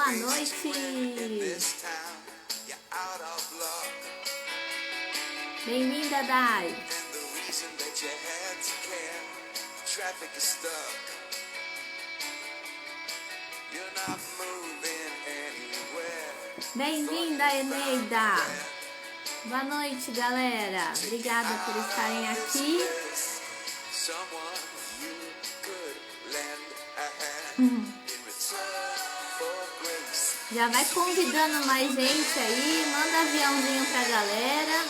Boa noite! Bem-vinda, Dai! Bem-vinda, Eneida! Boa noite, galera! Obrigada por estarem aqui. Já vai convidando mais gente aí, manda aviãozinho pra galera,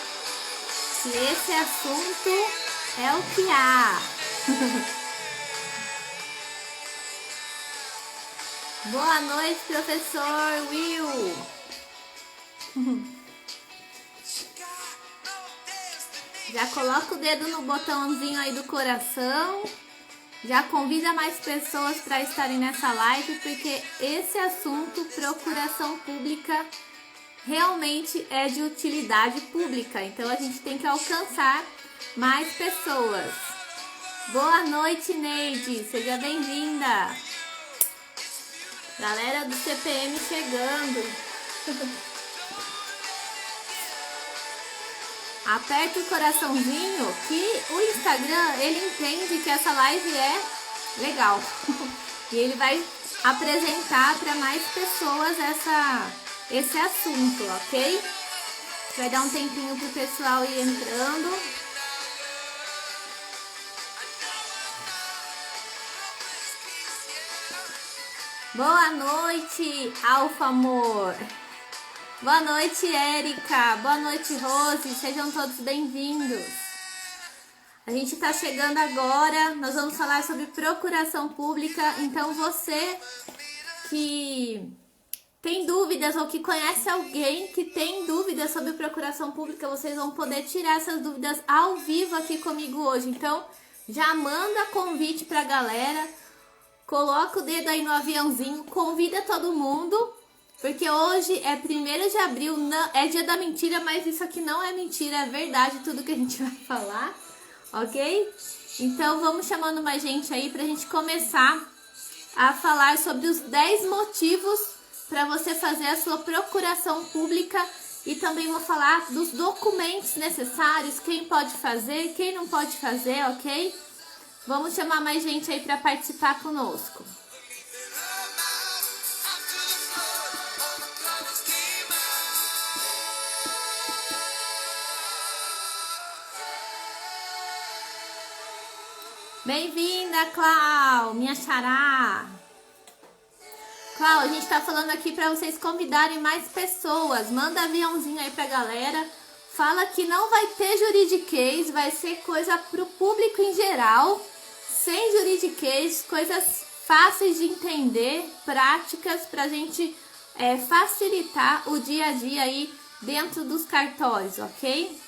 que esse assunto é o que há. Boa noite, professor Will. Já coloca o dedo no botãozinho aí do coração. Já convida mais pessoas para estarem nessa live, porque esse assunto, procuração pública, realmente é de utilidade pública. Então a gente tem que alcançar mais pessoas. Boa noite, Neide. Seja bem-vinda. Galera do CPM chegando. Aperta o coraçãozinho que o Instagram, ele entende que essa live é legal. E ele vai apresentar para mais pessoas esse assunto, ok? Vai dar um tempinho pro pessoal ir entrando. Boa noite, Alfa Amor. Boa noite, Érica. Boa noite, Rose. Sejam todos bem-vindos. A gente está chegando agora. Nós vamos falar sobre procuração pública. Então, você que tem dúvidas ou que conhece alguém que tem dúvidas sobre procuração pública, vocês vão poder tirar essas dúvidas ao vivo aqui comigo hoje. Então, já manda convite para a galera. Coloca o dedo aí no aviãozinho. Convida todo mundo. Porque hoje é 1º de abril, não, é dia da mentira, mas isso aqui não é mentira, é verdade tudo que a gente vai falar, ok? Então vamos chamando mais gente aí pra gente começar a falar sobre os 10 motivos para você fazer a sua procuração pública e também vou falar dos documentos necessários, quem pode fazer, quem não pode fazer, ok? Vamos chamar mais gente aí para participar conosco. Bem-vinda, Clau, minha xará. Clau, a gente tá falando aqui para vocês convidarem mais pessoas. Manda aviãozinho aí pra galera. Fala que não vai ter juridiquês, vai ser coisa pro público em geral. Sem juridiquês, coisas fáceis de entender, práticas pra gente facilitar o dia a dia aí dentro dos cartórios, ok?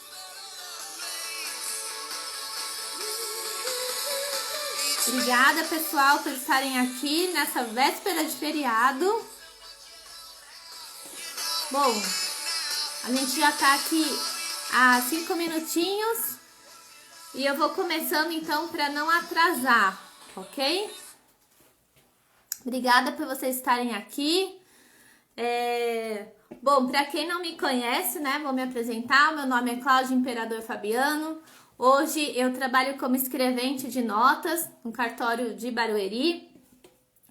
Obrigada, pessoal, por estarem aqui nessa véspera de feriado. Bom, a gente já tá aqui há 5 minutinhos e eu vou começando então para não atrasar, ok? Obrigada por vocês estarem aqui. Bom, para quem não me conhece, né, vou me apresentar. Meu nome é Cláudia Imperador Fabiano. Hoje eu trabalho como escrevente de notas no cartório de Barueri.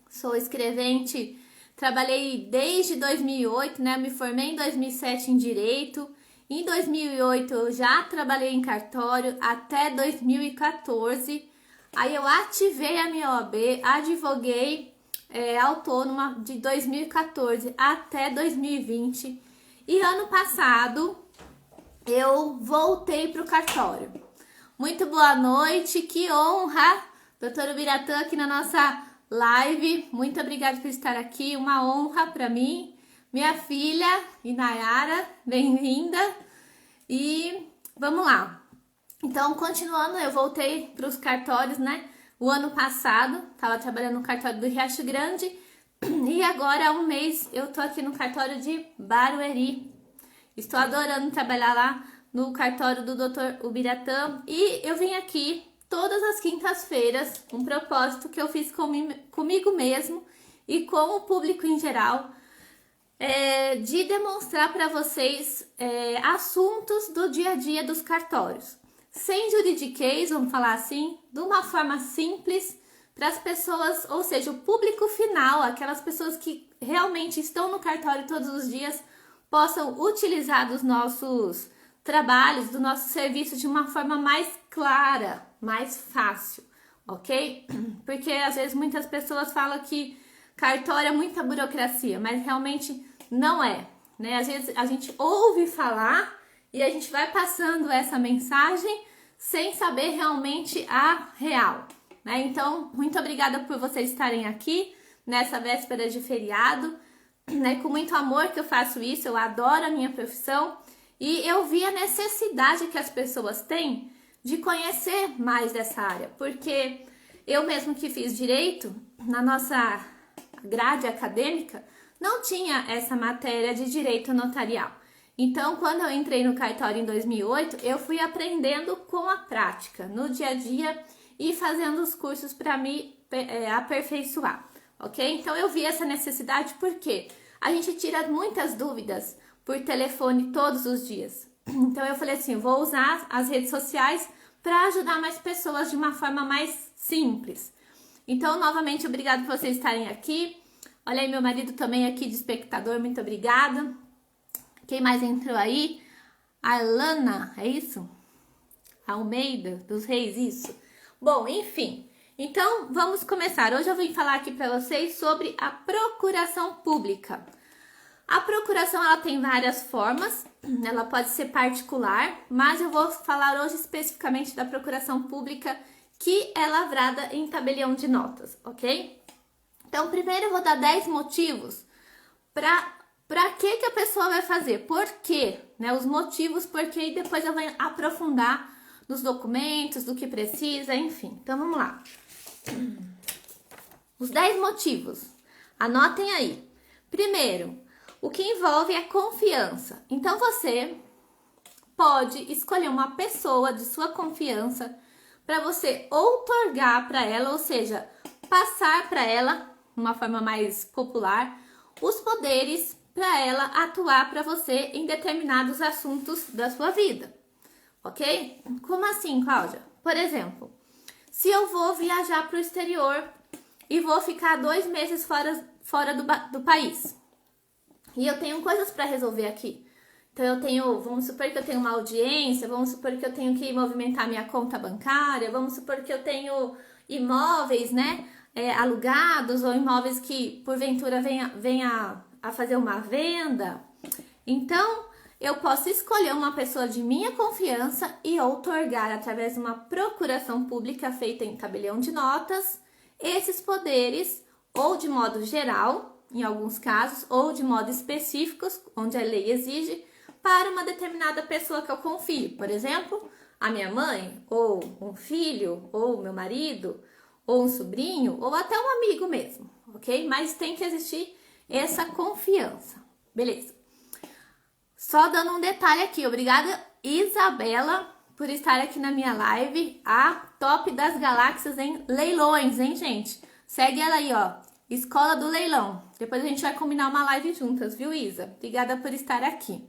Sou escrevente, trabalhei desde 2008, né? Me formei em 2007 em Direito. Em 2008 eu já trabalhei em cartório até 2014. Aí eu ativei a minha OAB, advoguei autônoma de 2014 até 2020. E ano passado eu voltei para o cartório. Muito boa noite, que honra, doutor Ubiratã aqui na nossa live. Muito obrigada por estar aqui, uma honra para mim. Minha filha, Inayara, bem-vinda. E vamos lá. Então, continuando, eu voltei para os cartórios, né? O ano passado, estava trabalhando no cartório do Riacho Grande. E agora, há um mês, eu tô aqui no cartório de Barueri. Estou adorando trabalhar lá no cartório do Dr. Ubiratã e eu vim aqui todas as quintas-feiras, um propósito que eu fiz comigo mesmo e com o público em geral, de demonstrar para vocês assuntos do dia a dia dos cartórios. Sem juridiquês, vamos falar assim, de uma forma simples para as pessoas, ou seja, o público final, aquelas pessoas que realmente estão no cartório todos os dias, possam utilizar dos nossos trabalhos, do nosso serviço de uma forma mais clara, mais fácil, ok? Porque às vezes muitas pessoas falam que cartório é muita burocracia, mas realmente não é, né? Às vezes a gente ouve falar e a gente vai passando essa mensagem sem saber realmente a real, né? Então, muito obrigada por vocês estarem aqui nessa véspera de feriado, né? Com muito amor que eu faço isso, eu adoro a minha profissão e eu vi a necessidade que as pessoas têm de conhecer mais dessa área, porque eu mesmo que fiz direito, na nossa grade acadêmica, não tinha essa matéria de direito notarial. Então, quando eu entrei no cartório em 2008, eu fui aprendendo com a prática, no dia a dia e fazendo os cursos para me aperfeiçoar, ok? Então, eu vi essa necessidade porque a gente tira muitas dúvidas por telefone todos os dias. Então, eu falei assim, vou usar as redes sociais para ajudar mais pessoas de uma forma mais simples. Então, novamente, obrigado por vocês estarem aqui. Olha aí, meu marido também aqui de espectador, muito obrigada. Quem mais entrou aí? A Alana, é isso? Almeida, dos Reis, isso. Bom, enfim. Então, vamos começar. Hoje eu vim falar aqui para vocês sobre a procuração pública. A procuração, ela tem várias formas. Ela pode ser particular, mas eu vou falar hoje especificamente da procuração pública que é lavrada em tabelião de notas, ok? Então, primeiro eu vou dar 10 motivos para que a pessoa vai fazer, por quê, né? Os motivos, porque e depois eu vou aprofundar nos documentos, do que precisa, enfim. Então, vamos lá. Os 10 motivos, anotem aí. Primeiro, o que envolve a confiança. Então, você pode escolher uma pessoa de sua confiança para você outorgar para ela, ou seja, passar para ela, de uma forma mais popular, os poderes para ela atuar para você em determinados assuntos da sua vida, ok? Como assim, Cláudia? Por exemplo, se eu vou viajar para o exterior e vou ficar 2 meses fora do país e eu tenho coisas para resolver aqui. Então, vamos supor que eu tenho uma audiência, vamos supor que eu tenho que movimentar minha conta bancária, vamos supor que eu tenho imóveis, né, alugados ou imóveis que, porventura, venha a fazer uma venda. Então, eu posso escolher uma pessoa de minha confiança e outorgar, através de uma procuração pública feita em tabelião de notas, esses poderes, ou de modo geral, em alguns casos, ou de modo específico, onde a lei exige, para uma determinada pessoa que eu confio. Por exemplo, a minha mãe, ou um filho, ou meu marido, ou um sobrinho, ou até um amigo mesmo, ok? Mas tem que existir essa confiança. Beleza. Só dando um detalhe aqui. Obrigada, Isabela, por estar aqui na minha live. A top das galáxias em leilões, hein, gente? Segue ela aí, ó. Escola do Leilão. Depois a gente vai combinar uma live juntas, viu, Isa? Obrigada por estar aqui.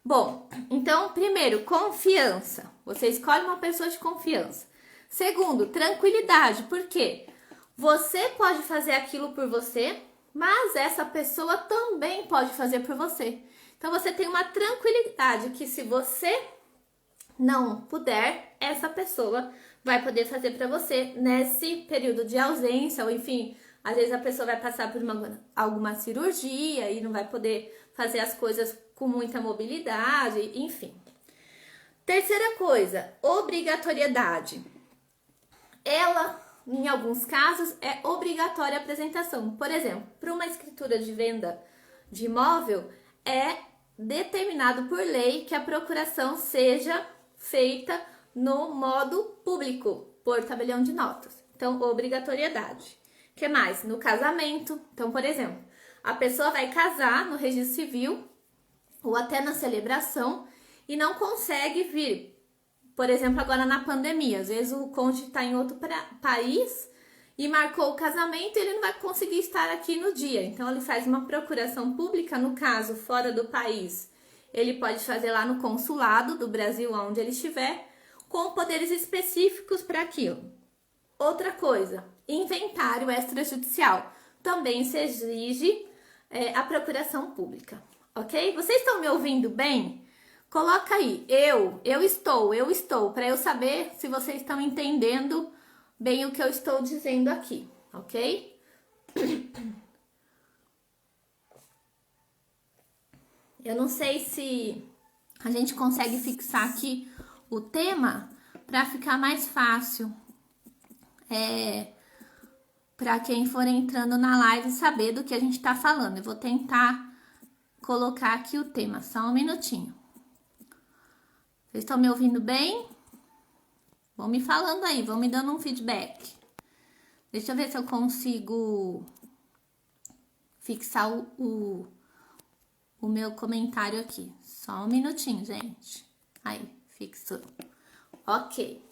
Bom, então, primeiro, confiança. Você escolhe uma pessoa de confiança. Segundo, tranquilidade. Por quê? Você pode fazer aquilo por você, mas essa pessoa também pode fazer por você. Então, você tem uma tranquilidade que se você não puder, essa pessoa vai poder fazer para você nesse período de ausência, ou enfim, às vezes a pessoa vai passar por alguma cirurgia e não vai poder fazer as coisas com muita mobilidade, enfim. Terceira coisa, obrigatoriedade. Ela, em alguns casos, é obrigatória a apresentação. Por exemplo, para uma escritura de venda de imóvel, é determinado por lei que a procuração seja feita no modo público, por tabelião de notas. Então, obrigatoriedade. O que mais? No casamento. Então, por exemplo, a pessoa vai casar no registro civil ou até na celebração e não consegue vir. Por exemplo, agora na pandemia, às vezes o cônjuge está em outro país e marcou o casamento, ele não vai conseguir estar aqui no dia. Então, ele faz uma procuração pública, no caso, fora do país. Ele pode fazer lá no consulado do Brasil, onde ele estiver, com poderes específicos para aquilo. Outra coisa, inventário extrajudicial. Também se exige a procuração pública, ok? Vocês estão me ouvindo bem? Coloca aí, eu estou, para eu saber se vocês estão entendendo bem o que eu estou dizendo aqui, ok? Eu não sei se a gente consegue fixar aqui o tema para ficar mais fácil. Para quem for entrando na live saber do que a gente tá falando. Eu vou tentar colocar aqui o tema, só um minutinho. Vocês estão me ouvindo bem? Vão me falando aí, vão me dando um feedback. Deixa eu ver se eu consigo fixar o meu comentário aqui. Só um minutinho, gente. Aí, fixou. Ok,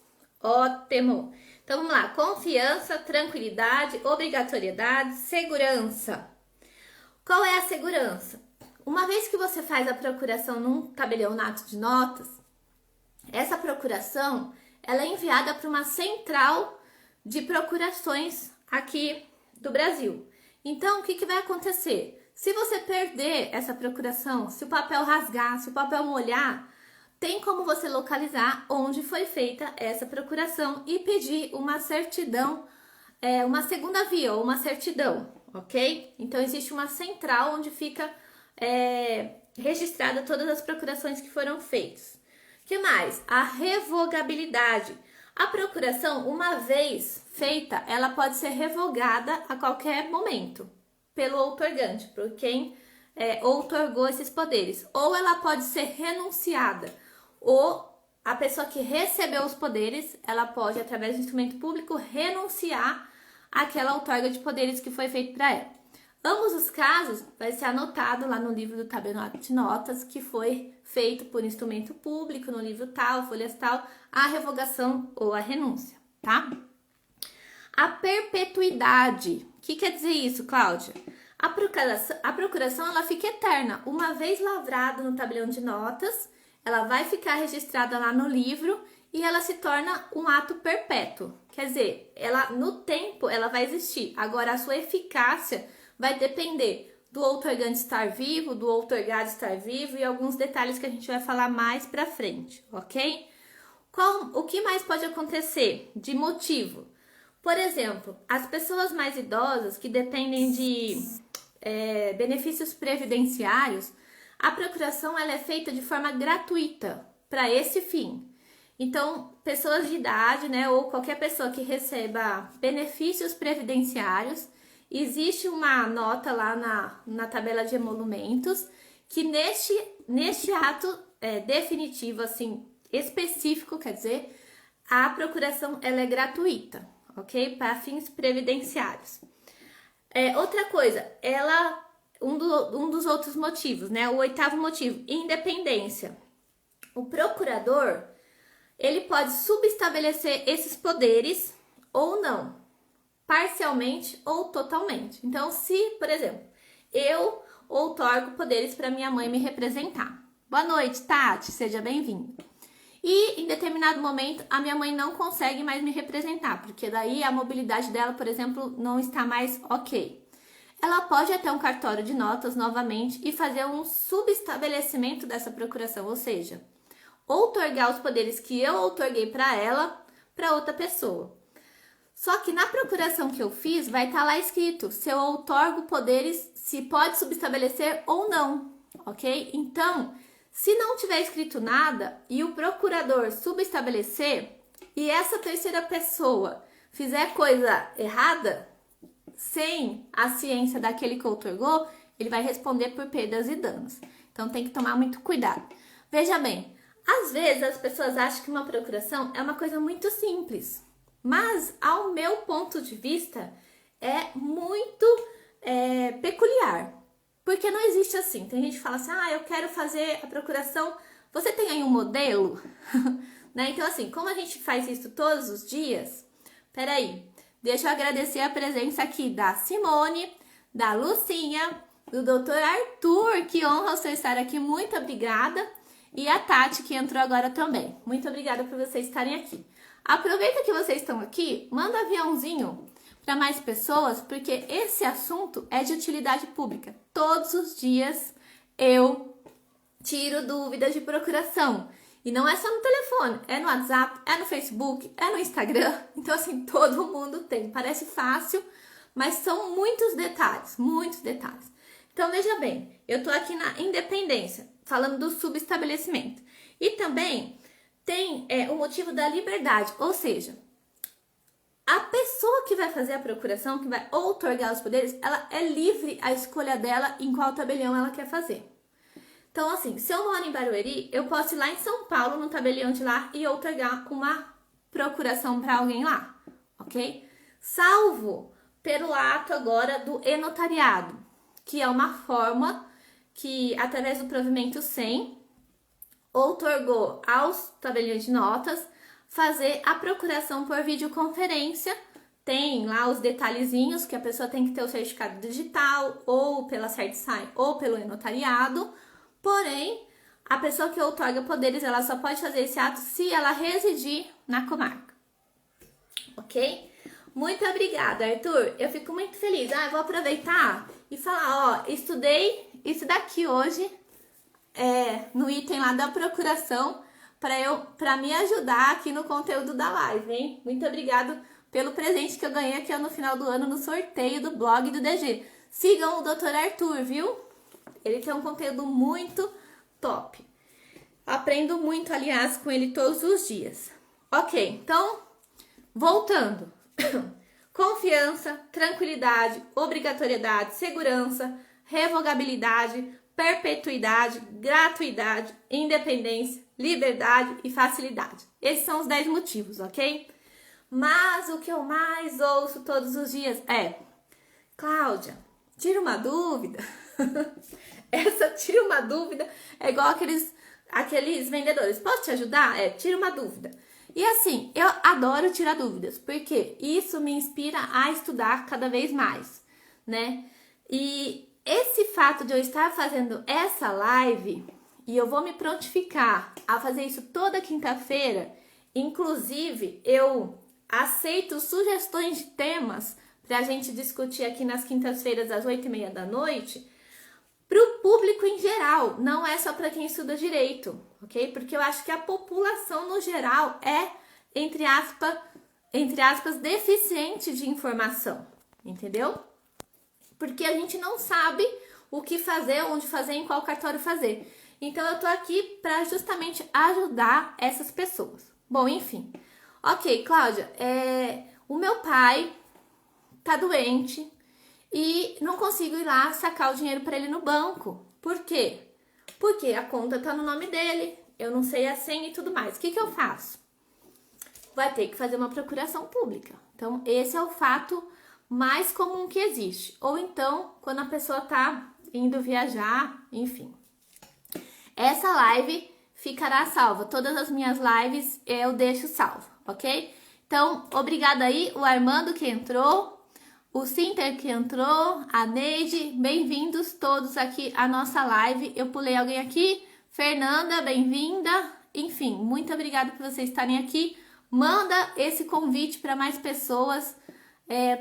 ótimo. Então, vamos lá. Confiança, tranquilidade, obrigatoriedade, segurança. Qual é a segurança? Uma vez que você faz a procuração num tabelionato de notas, essa procuração ela é enviada para uma central de procurações aqui do Brasil. Então, o que vai acontecer? Se você perder essa procuração, se o papel rasgar, se o papel molhar, tem como você localizar onde foi feita essa procuração e pedir uma certidão, uma segunda via ou uma certidão, ok? Então, existe uma central onde fica registrada todas as procurações que foram feitas. O que mais? A revogabilidade. A procuração, uma vez feita, ela pode ser revogada a qualquer momento pelo outorgante, por quem outorgou esses poderes. Ou ela pode ser renunciada, ou a pessoa que recebeu os poderes, ela pode, através do instrumento público, renunciar àquela outorga de poderes que foi feito para ela. Ambos os casos vai ser anotado lá no livro do tabelionato de notas que foi feito por instrumento público, no livro tal, folhas tal, a revogação ou a renúncia, tá? A perpetuidade. O que quer dizer isso, Cláudia? A procuração ela fica eterna. Uma vez lavrada no tabelião de notas, ela vai ficar registrada lá no livro e ela se torna um ato perpétuo. Quer dizer, ela no tempo ela vai existir. Agora, a sua eficácia vai depender do outorgante estar vivo, do outorgado estar vivo e alguns detalhes que a gente vai falar mais pra frente, ok? O que mais pode acontecer de motivo? Por exemplo, as pessoas mais idosas que dependem de benefícios previdenciários, a procuração ela é feita de forma gratuita para esse fim. Então, pessoas de idade, né, ou qualquer pessoa que receba benefícios previdenciários, existe uma nota lá na tabela de emolumentos que neste ato definitivo, assim, específico, quer dizer, a procuração ela é gratuita, ok? Para fins previdenciários. Outra coisa, um dos outros motivos, né? O 8º motivo, independência. O procurador, ele pode subestabelecer esses poderes ou não, parcialmente ou totalmente. Então, se, por exemplo, eu outorgo poderes para minha mãe me representar. Boa noite, Tati, seja bem-vinda. E em determinado momento a minha mãe não consegue mais me representar, porque daí a mobilidade dela, por exemplo, não está mais ok. Ela pode ir até um cartório de notas novamente e fazer um subestabelecimento dessa procuração, ou seja, outorgar os poderes que eu outorguei para ela para outra pessoa. Só que na procuração que eu fiz vai estar lá escrito se eu outorgo poderes, se pode subestabelecer ou não, ok? Então, se não tiver escrito nada e o procurador subestabelecer e essa terceira pessoa fizer coisa errada, sem a ciência daquele que outorgou, ele vai responder por perdas e danos. Então, tem que tomar muito cuidado. Veja bem, às vezes as pessoas acham que uma procuração é uma coisa muito simples, mas ao meu ponto de vista é muito peculiar. Porque não existe assim. Tem gente que fala assim, eu quero fazer a procuração. Você tem aí um modelo? Né? Então, assim, como a gente faz isso todos os dias, peraí, deixa eu agradecer a presença aqui da Simone, da Lucinha, do Dr. Arthur, que honra você estar aqui, muito obrigada. E a Tati, que entrou agora também. Muito obrigada por vocês estarem aqui. Aproveita que vocês estão aqui, manda aviãozinho para mais pessoas, porque esse assunto é de utilidade pública. Todos os dias eu tiro dúvidas de procuração. E não é só no telefone, é no WhatsApp, é no Facebook, é no Instagram. Então, assim, todo mundo tem. Parece fácil, mas são muitos detalhes, muitos detalhes. Então, veja bem, eu tô aqui na Independência, falando do subestabelecimento. E também tem o motivo da liberdade, ou seja, a pessoa que vai fazer a procuração, que vai outorgar os poderes, ela é livre a escolha dela em qual tabelião ela quer fazer. Então, assim, se eu moro em Barueri, eu posso ir lá em São Paulo, no tabelião de lá, e outorgar uma procuração para alguém lá, ok? Salvo pelo ato agora do e-notariado, que é uma forma que, através do provimento 100, outorgou aos tabeliões de notas fazer a procuração por videoconferência. Tem lá os detalhezinhos que a pessoa tem que ter o certificado digital, ou pela CertSign, ou pelo e-notariado. Porém, a pessoa que outorga poderes, ela só pode fazer esse ato se ela residir na comarca. Ok? Muito obrigada, Arthur. Eu fico muito feliz. Eu vou aproveitar e falar, ó, estudei isso daqui hoje, no item lá da procuração, para me ajudar aqui no conteúdo da live, hein? Muito obrigado pelo presente que eu ganhei aqui no final do ano no sorteio do blog do DG. Sigam o Dr. Arthur, viu? Ele tem um conteúdo muito top. Aprendo muito, aliás, com ele todos os dias. Ok, então, voltando. Confiança, tranquilidade, obrigatoriedade, segurança, revogabilidade, perpetuidade, gratuidade, independência, liberdade e facilidade. Esses são os 10 motivos, ok? Mas o que eu mais ouço todos os dias é: Cláudia, tira uma dúvida. Essa tira uma dúvida é igual aqueles vendedores. Posso te ajudar? Tira uma dúvida. E assim, eu adoro tirar dúvidas, porque isso me inspira a estudar cada vez mais, né? E esse fato de eu estar fazendo essa live, e eu vou me prontificar a fazer isso toda quinta-feira, inclusive eu aceito sugestões de temas para a gente discutir aqui nas quintas-feiras às 8h30 da noite, para o público em geral, não é só para quem estuda direito, ok? Porque eu acho que a população no geral é, entre aspas, deficiente de informação, entendeu? Porque a gente não sabe o que fazer, onde fazer, em qual cartório fazer. Então eu tô aqui para justamente ajudar essas pessoas. Bom, enfim. Ok, Cláudia, o meu pai tá doente e não consigo ir lá sacar o dinheiro para ele no banco. Por quê? Porque a conta tá no nome dele, eu não sei a senha e tudo mais. O que eu faço? Vai ter que fazer uma procuração pública. Então, esse é o fato mais comum que existe. Ou então, quando a pessoa tá indo viajar, enfim. Essa live ficará salva. Todas as minhas lives eu deixo salva, ok? Então, obrigada aí, o Armando que entrou, o Cinter que entrou, a Neide, bem-vindos todos aqui à nossa live. Eu pulei alguém aqui, Fernanda, bem-vinda. Enfim, muito obrigada por vocês estarem aqui. Manda esse convite para mais pessoas,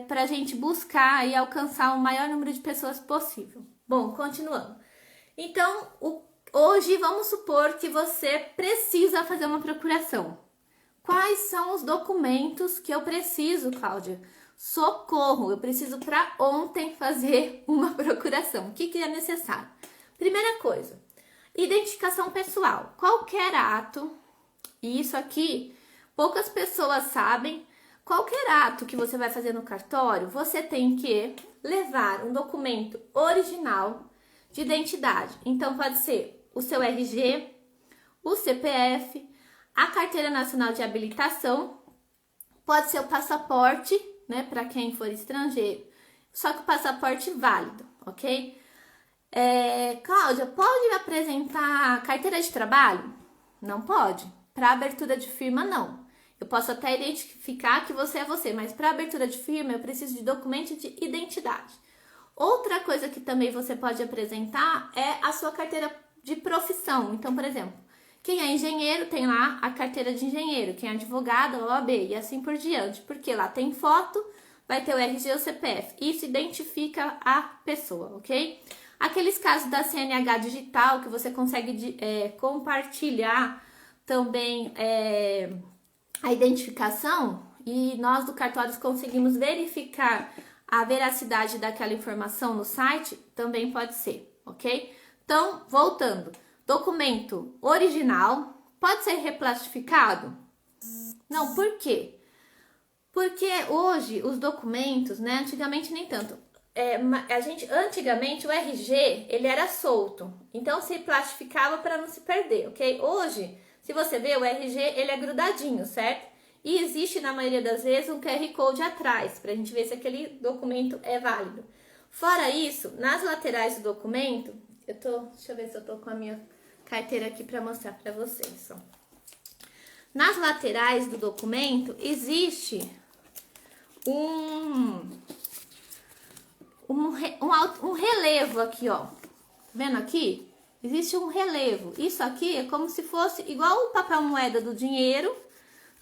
para a gente buscar e alcançar o maior número de pessoas possível. Bom, continuando. Então, hoje vamos supor que você precisa fazer uma procuração. Quais são os documentos que eu preciso, Cláudia? Socorro, eu preciso para ontem fazer uma procuração. O que é necessário? Primeira coisa, identificação pessoal. Qualquer ato, e isso aqui poucas pessoas sabem, qualquer ato que você vai fazer no cartório, você tem que levar um documento original de identidade. Então, pode ser o seu RG, o CPF, a Carteira Nacional de Habilitação, pode ser o passaporte, né, para quem for estrangeiro, só que o passaporte válido, ok? Cláudia, pode me apresentar carteira de trabalho? Não pode. Para abertura de firma, não. Eu posso até identificar que você é você, mas para abertura de firma eu preciso de documento de identidade. Outra coisa que também você pode apresentar é a sua carteira de profissão. Então, por exemplo, quem é engenheiro tem lá a carteira de engenheiro, quem é advogado, a OAB e assim por diante, porque lá tem foto, vai ter o RG ou o CPF. Isso identifica a pessoa, ok? Aqueles casos da CNH digital que você consegue compartilhar também a identificação e nós do cartório conseguimos verificar a veracidade daquela informação no site, também pode ser, ok? Então, voltando, documento original pode ser replastificado? Não, por quê? Porque hoje os documentos, né, antigamente nem tanto, antigamente o RG, ele era solto, então se plastificava para não se perder, ok? Hoje, se você ver, o RG, ele é grudadinho, certo? E existe, na maioria das vezes, um QR Code atrás, para a gente ver se aquele documento é válido. Fora isso, nas laterais do documento, deixa eu ver se eu tô com a minha carteira aqui para mostrar para vocês, ó. Nas laterais do documento, existe um relevo aqui, ó. Vendo aqui? Existe um relevo. Isso aqui é como se fosse igual o papel moeda do dinheiro,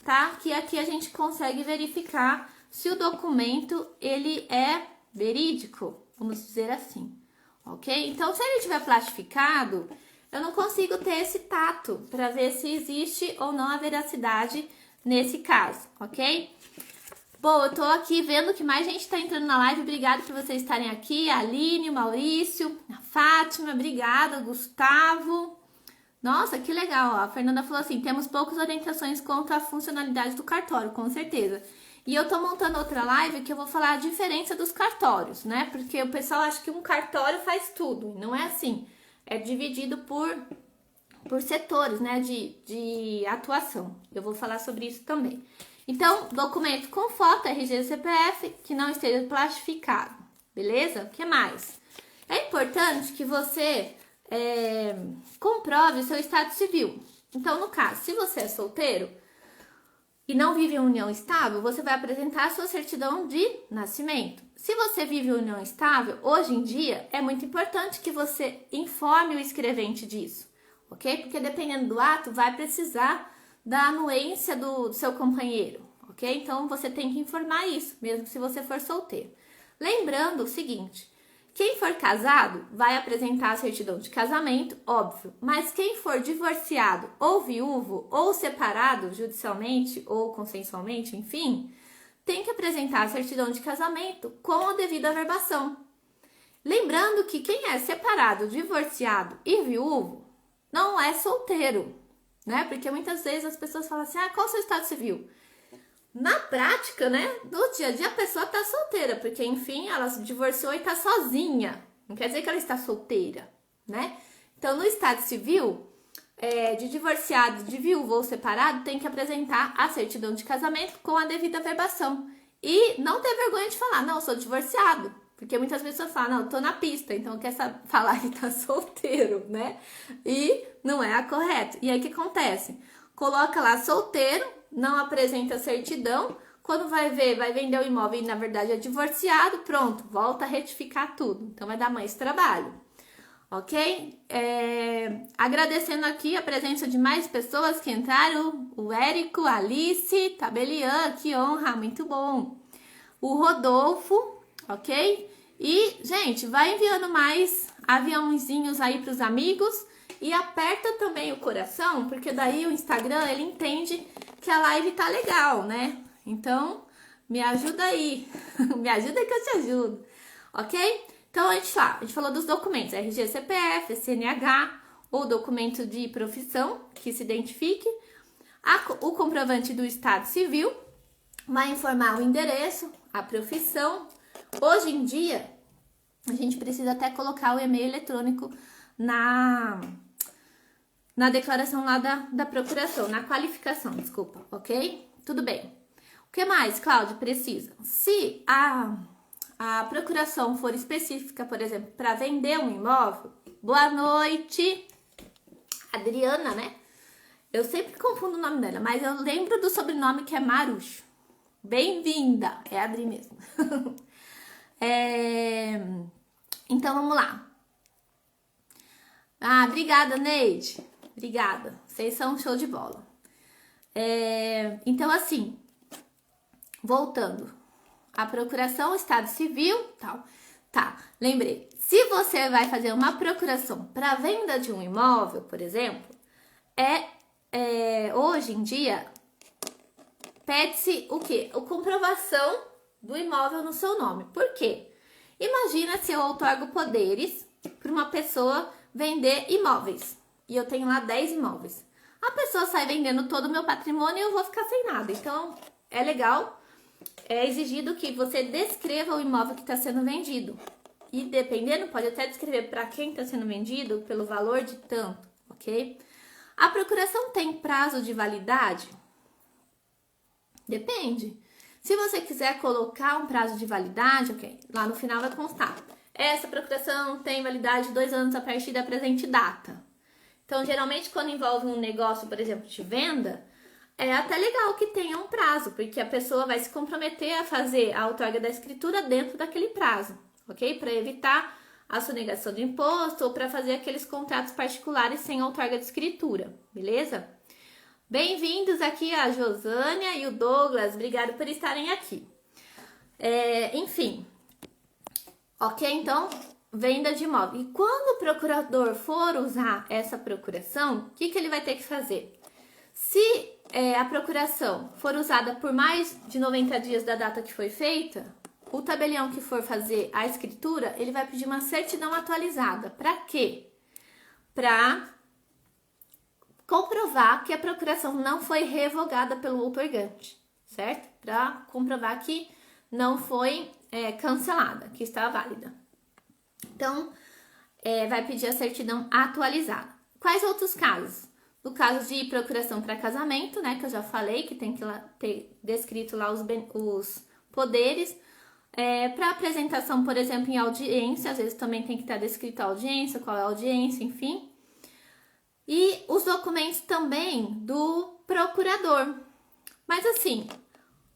tá? Que aqui a gente consegue verificar se o documento ele é verídico, vamos dizer assim, ok? Então, se ele tiver plastificado, eu não consigo ter esse tato para ver se existe ou não a veracidade nesse caso, ok? Bom, eu tô aqui vendo que mais gente tá entrando na live. Obrigada por vocês estarem aqui. A Aline, o Maurício, a Fátima, obrigada, Gustavo. Nossa, que legal. Ó. A Fernanda falou assim, temos poucas orientações quanto à funcionalidade do cartório, com certeza. E eu tô montando outra live que eu vou falar a diferença dos cartórios, né? Porque o pessoal acha que um cartório faz tudo. Não é assim. É dividido por setores, né? De atuação. Eu vou falar sobre isso também. Então, documento com foto, RG e CPF, que não esteja plastificado, beleza? O que mais? É importante que você comprove o seu estado civil. Então, no caso, se você é solteiro e não vive em união estável, você vai apresentar a sua certidão de nascimento. Se você vive em união estável, hoje em dia, é muito importante que você informe o escrevente disso, ok? Porque dependendo do ato, vai precisar da anuência do seu companheiro, ok? Então, você tem que informar isso, mesmo se você for solteiro. Lembrando o seguinte, quem for casado vai apresentar a certidão de casamento, óbvio, mas quem for divorciado ou viúvo ou separado judicialmente ou consensualmente, enfim, tem que apresentar a certidão de casamento com a devida averbação. Lembrando que quem é separado, divorciado e viúvo não é solteiro, né? Porque muitas vezes as pessoas falam assim, qual é o seu estado civil? Na prática, né, no dia a dia a pessoa tá solteira, porque enfim, ela se divorciou e tá sozinha. Não quer dizer que ela está solteira, né? Então, no estado civil, de divorciado, de viúvo ou separado, tem que apresentar a certidão de casamento com a devida averbação. E não ter vergonha de falar, não, eu sou divorciado. Porque muitas pessoas falam, não, eu tô na pista, então quer falar que tá solteiro, né? E não é a correta. E aí o que acontece? Coloca lá solteiro, não apresenta certidão, quando vai ver, vai vender o imóvel e na verdade é divorciado, pronto, volta a retificar tudo. Então vai dar mais trabalho, ok? Agradecendo aqui a presença de mais pessoas que entraram, o Érico, a Alice, Tabelian, que honra, muito bom. O Rodolfo, ok? E, gente, vai enviando mais aviãozinhos aí para os amigos e aperta também o coração, porque daí o Instagram, ele entende que a live tá legal, né? Então, me ajuda aí. Me ajuda que eu te ajudo, ok? Então, a gente falou dos documentos, RG, CPF, CNH, ou documento de profissão, que se identifique, o comprovante do estado civil, vai informar o endereço, a profissão. Hoje em dia, a gente precisa até colocar o e-mail eletrônico na declaração lá da procuração, na qualificação, desculpa, ok? Tudo bem. O que mais, Cláudia, precisa? Se a procuração for específica, por exemplo, para vender um imóvel, boa noite, Adriana, né? Eu sempre confundo o nome dela, mas eu lembro do sobrenome que é Marucho. Bem-vinda! É a Adri mesmo. Então, vamos lá. Ah, obrigada, Neide. Obrigada. Vocês são um show de bola. Então, assim, voltando. A procuração, Estado Civil, tal. Tá, lembrei. Se você vai fazer uma procuração para venda de um imóvel, por exemplo, hoje em dia, pede-se o quê? A comprovação do imóvel no seu nome. Por quê? Imagina se eu outorgo poderes para uma pessoa vender imóveis. E eu tenho lá 10 imóveis. A pessoa sai vendendo todo o meu patrimônio e eu vou ficar sem nada. Então, é legal, é exigido que você descreva o imóvel que está sendo vendido. E dependendo, pode até descrever para quem está sendo vendido, pelo valor de tanto, ok? A procuração tem prazo de validade? Depende. Se você quiser colocar um prazo de validade, ok, lá no final vai constar. Essa procuração tem validade de 2 anos a partir da presente data. Então, geralmente, quando envolve um negócio, por exemplo, de venda, é até legal que tenha um prazo, porque a pessoa vai se comprometer a fazer a outorga da escritura dentro daquele prazo, ok? Para evitar a sonegação de imposto ou para fazer aqueles contratos particulares sem outorga de escritura, beleza? Bem-vindos aqui a Josânia e o Douglas, obrigado por estarem aqui. Enfim, ok? Então, venda de imóvel. E quando o procurador for usar essa procuração, o que ele vai ter que fazer? Se a procuração for usada por mais de 90 dias da data que foi feita, o tabelião que for fazer a escritura, ele vai pedir uma certidão atualizada. Para quê? Para comprovar que a procuração não foi revogada pelo outorgante, certo? Para comprovar que não foi cancelada, que está válida. Então, vai pedir a certidão atualizada. Quais outros casos? No caso de procuração para casamento, né, que eu já falei, que tem que ter descrito lá os poderes. Para apresentação, por exemplo, em audiência, às vezes também tem que estar descrito a audiência, qual é a audiência, enfim. E os documentos também do procurador. Mas assim,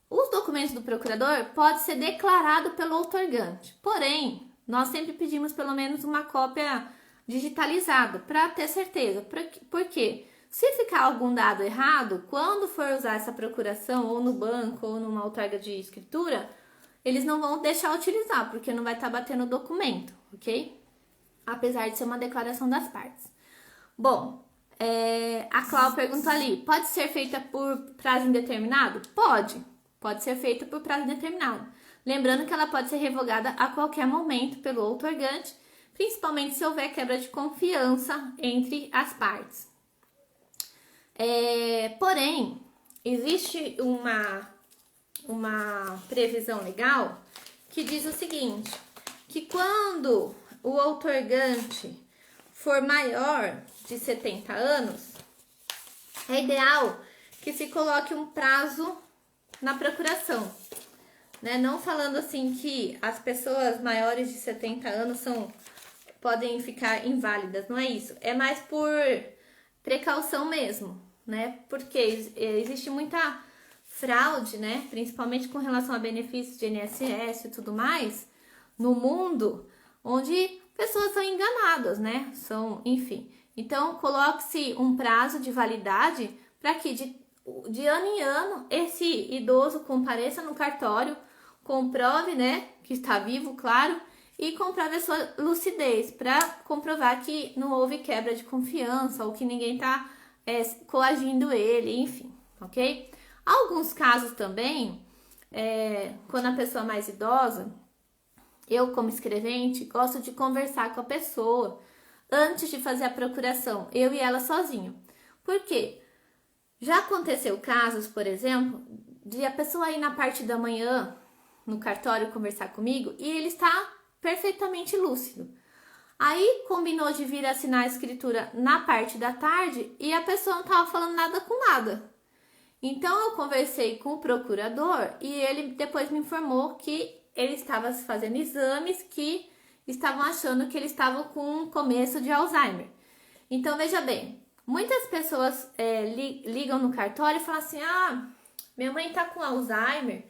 os documentos do procurador podem ser declarados pelo outorgante. Porém, nós sempre pedimos pelo menos uma cópia digitalizada para ter certeza. Por quê? Se ficar algum dado errado, quando for usar essa procuração ou no banco ou numa outorga de escritura, eles não vão deixar utilizar, porque não vai estar batendo o documento, ok? Apesar de ser uma declaração das partes. Bom, a Cláudia perguntou ali, pode ser feita por prazo indeterminado? Pode ser feita por prazo indeterminado. Lembrando que ela pode ser revogada a qualquer momento pelo outorgante, principalmente se houver quebra de confiança entre as partes. Porém, existe uma previsão legal que diz o seguinte, que quando o outorgante for maior de 70 anos, é ideal que se coloque um prazo na procuração, né? Não falando assim que as pessoas maiores de 70 anos podem ficar inválidas, não é isso. É mais por precaução mesmo, né? Porque existe muita fraude, né? Principalmente com relação a benefícios de INSS e tudo mais, no mundo, onde pessoas são enganadas, né? Enfim. Então, coloque-se um prazo de validade para que de ano em ano esse idoso compareça no cartório, comprove, né, que está vivo, claro, e comprove a sua lucidez para comprovar que não houve quebra de confiança ou que ninguém está coagindo ele, enfim, ok? Alguns casos também, quando a pessoa é mais idosa, eu como escrevente gosto de conversar com a pessoa antes de fazer a procuração, eu e ela sozinho. Por quê? Já aconteceu casos, por exemplo, de a pessoa ir na parte da manhã no cartório conversar comigo e ele está perfeitamente lúcido. Aí combinou de vir assinar a escritura na parte da tarde e a pessoa não estava falando nada com nada. Então eu conversei com o procurador e ele depois me informou que ele estava fazendo exames que estavam achando que ele estava com um começo de Alzheimer. Então veja bem, Muitas pessoas ligam no cartório e falam assim, minha mãe tá com Alzheimer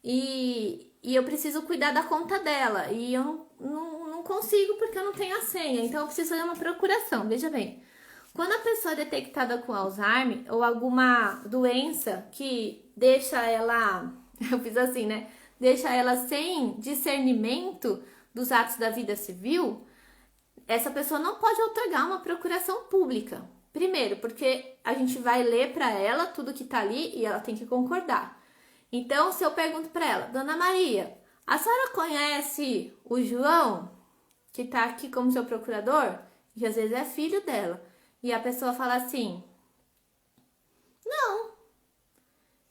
e eu preciso cuidar da conta dela e eu não consigo porque eu não tenho a senha, então eu preciso fazer uma procuração. Veja bem, quando a pessoa é detectada com Alzheimer ou alguma doença que deixa ela, eu fiz assim, né? Deixa ela sem discernimento dos atos da vida civil, essa pessoa não pode otorgar uma procuração pública. Primeiro, porque a gente vai ler para ela tudo que tá ali e ela tem que concordar. Então, se eu pergunto para ela, Dona Maria, a senhora conhece o João, que tá aqui como seu procurador? Que às vezes é filho dela. E a pessoa fala assim,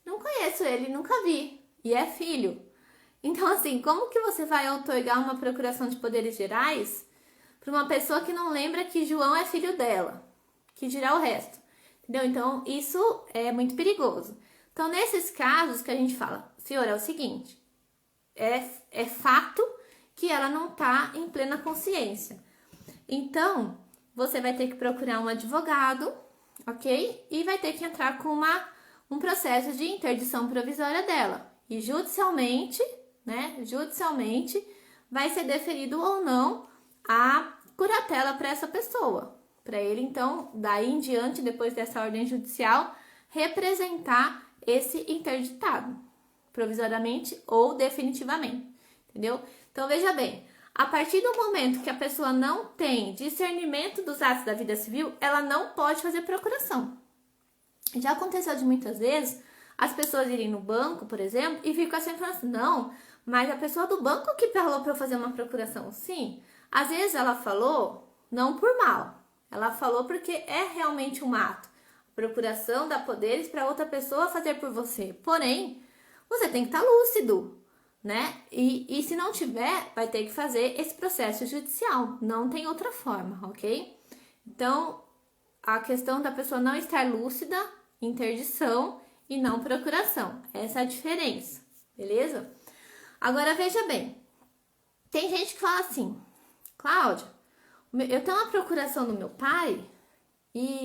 não conheço ele, nunca vi. E é filho. Então, assim, como que você vai otorgar uma procuração de poderes gerais para uma pessoa que não lembra que João é filho dela? Que dirá o resto. Entendeu? Então, isso é muito perigoso. Então, nesses casos que a gente fala, senhor, é o seguinte, é fato que ela não está em plena consciência. Então, você vai ter que procurar um advogado, ok? E vai ter que entrar com um processo de interdição provisória dela. E judicialmente, vai ser deferido ou não a curatela para essa pessoa. Para ele, então, daí em diante, depois dessa ordem judicial, representar esse interditado, provisoriamente ou definitivamente, entendeu? Então, veja bem, a partir do momento que a pessoa não tem discernimento dos atos da vida civil, ela não pode fazer procuração. Já aconteceu de muitas vezes as pessoas irem no banco, por exemplo, e ficam assim falando assim, não, mas a pessoa do banco que falou para eu fazer uma procuração. Sim, às vezes ela falou não por mal, ela falou porque é realmente um ato. A procuração dá poderes para outra pessoa fazer por você. Porém, você tem que estar lúcido, né? E se não tiver, vai ter que fazer esse processo judicial. Não tem outra forma, ok? Então, a questão da pessoa não estar lúcida, interdição e não procuração. Essa é a diferença, beleza? Agora, veja bem. Tem gente que fala assim, Cláudia, eu tenho uma procuração do meu pai,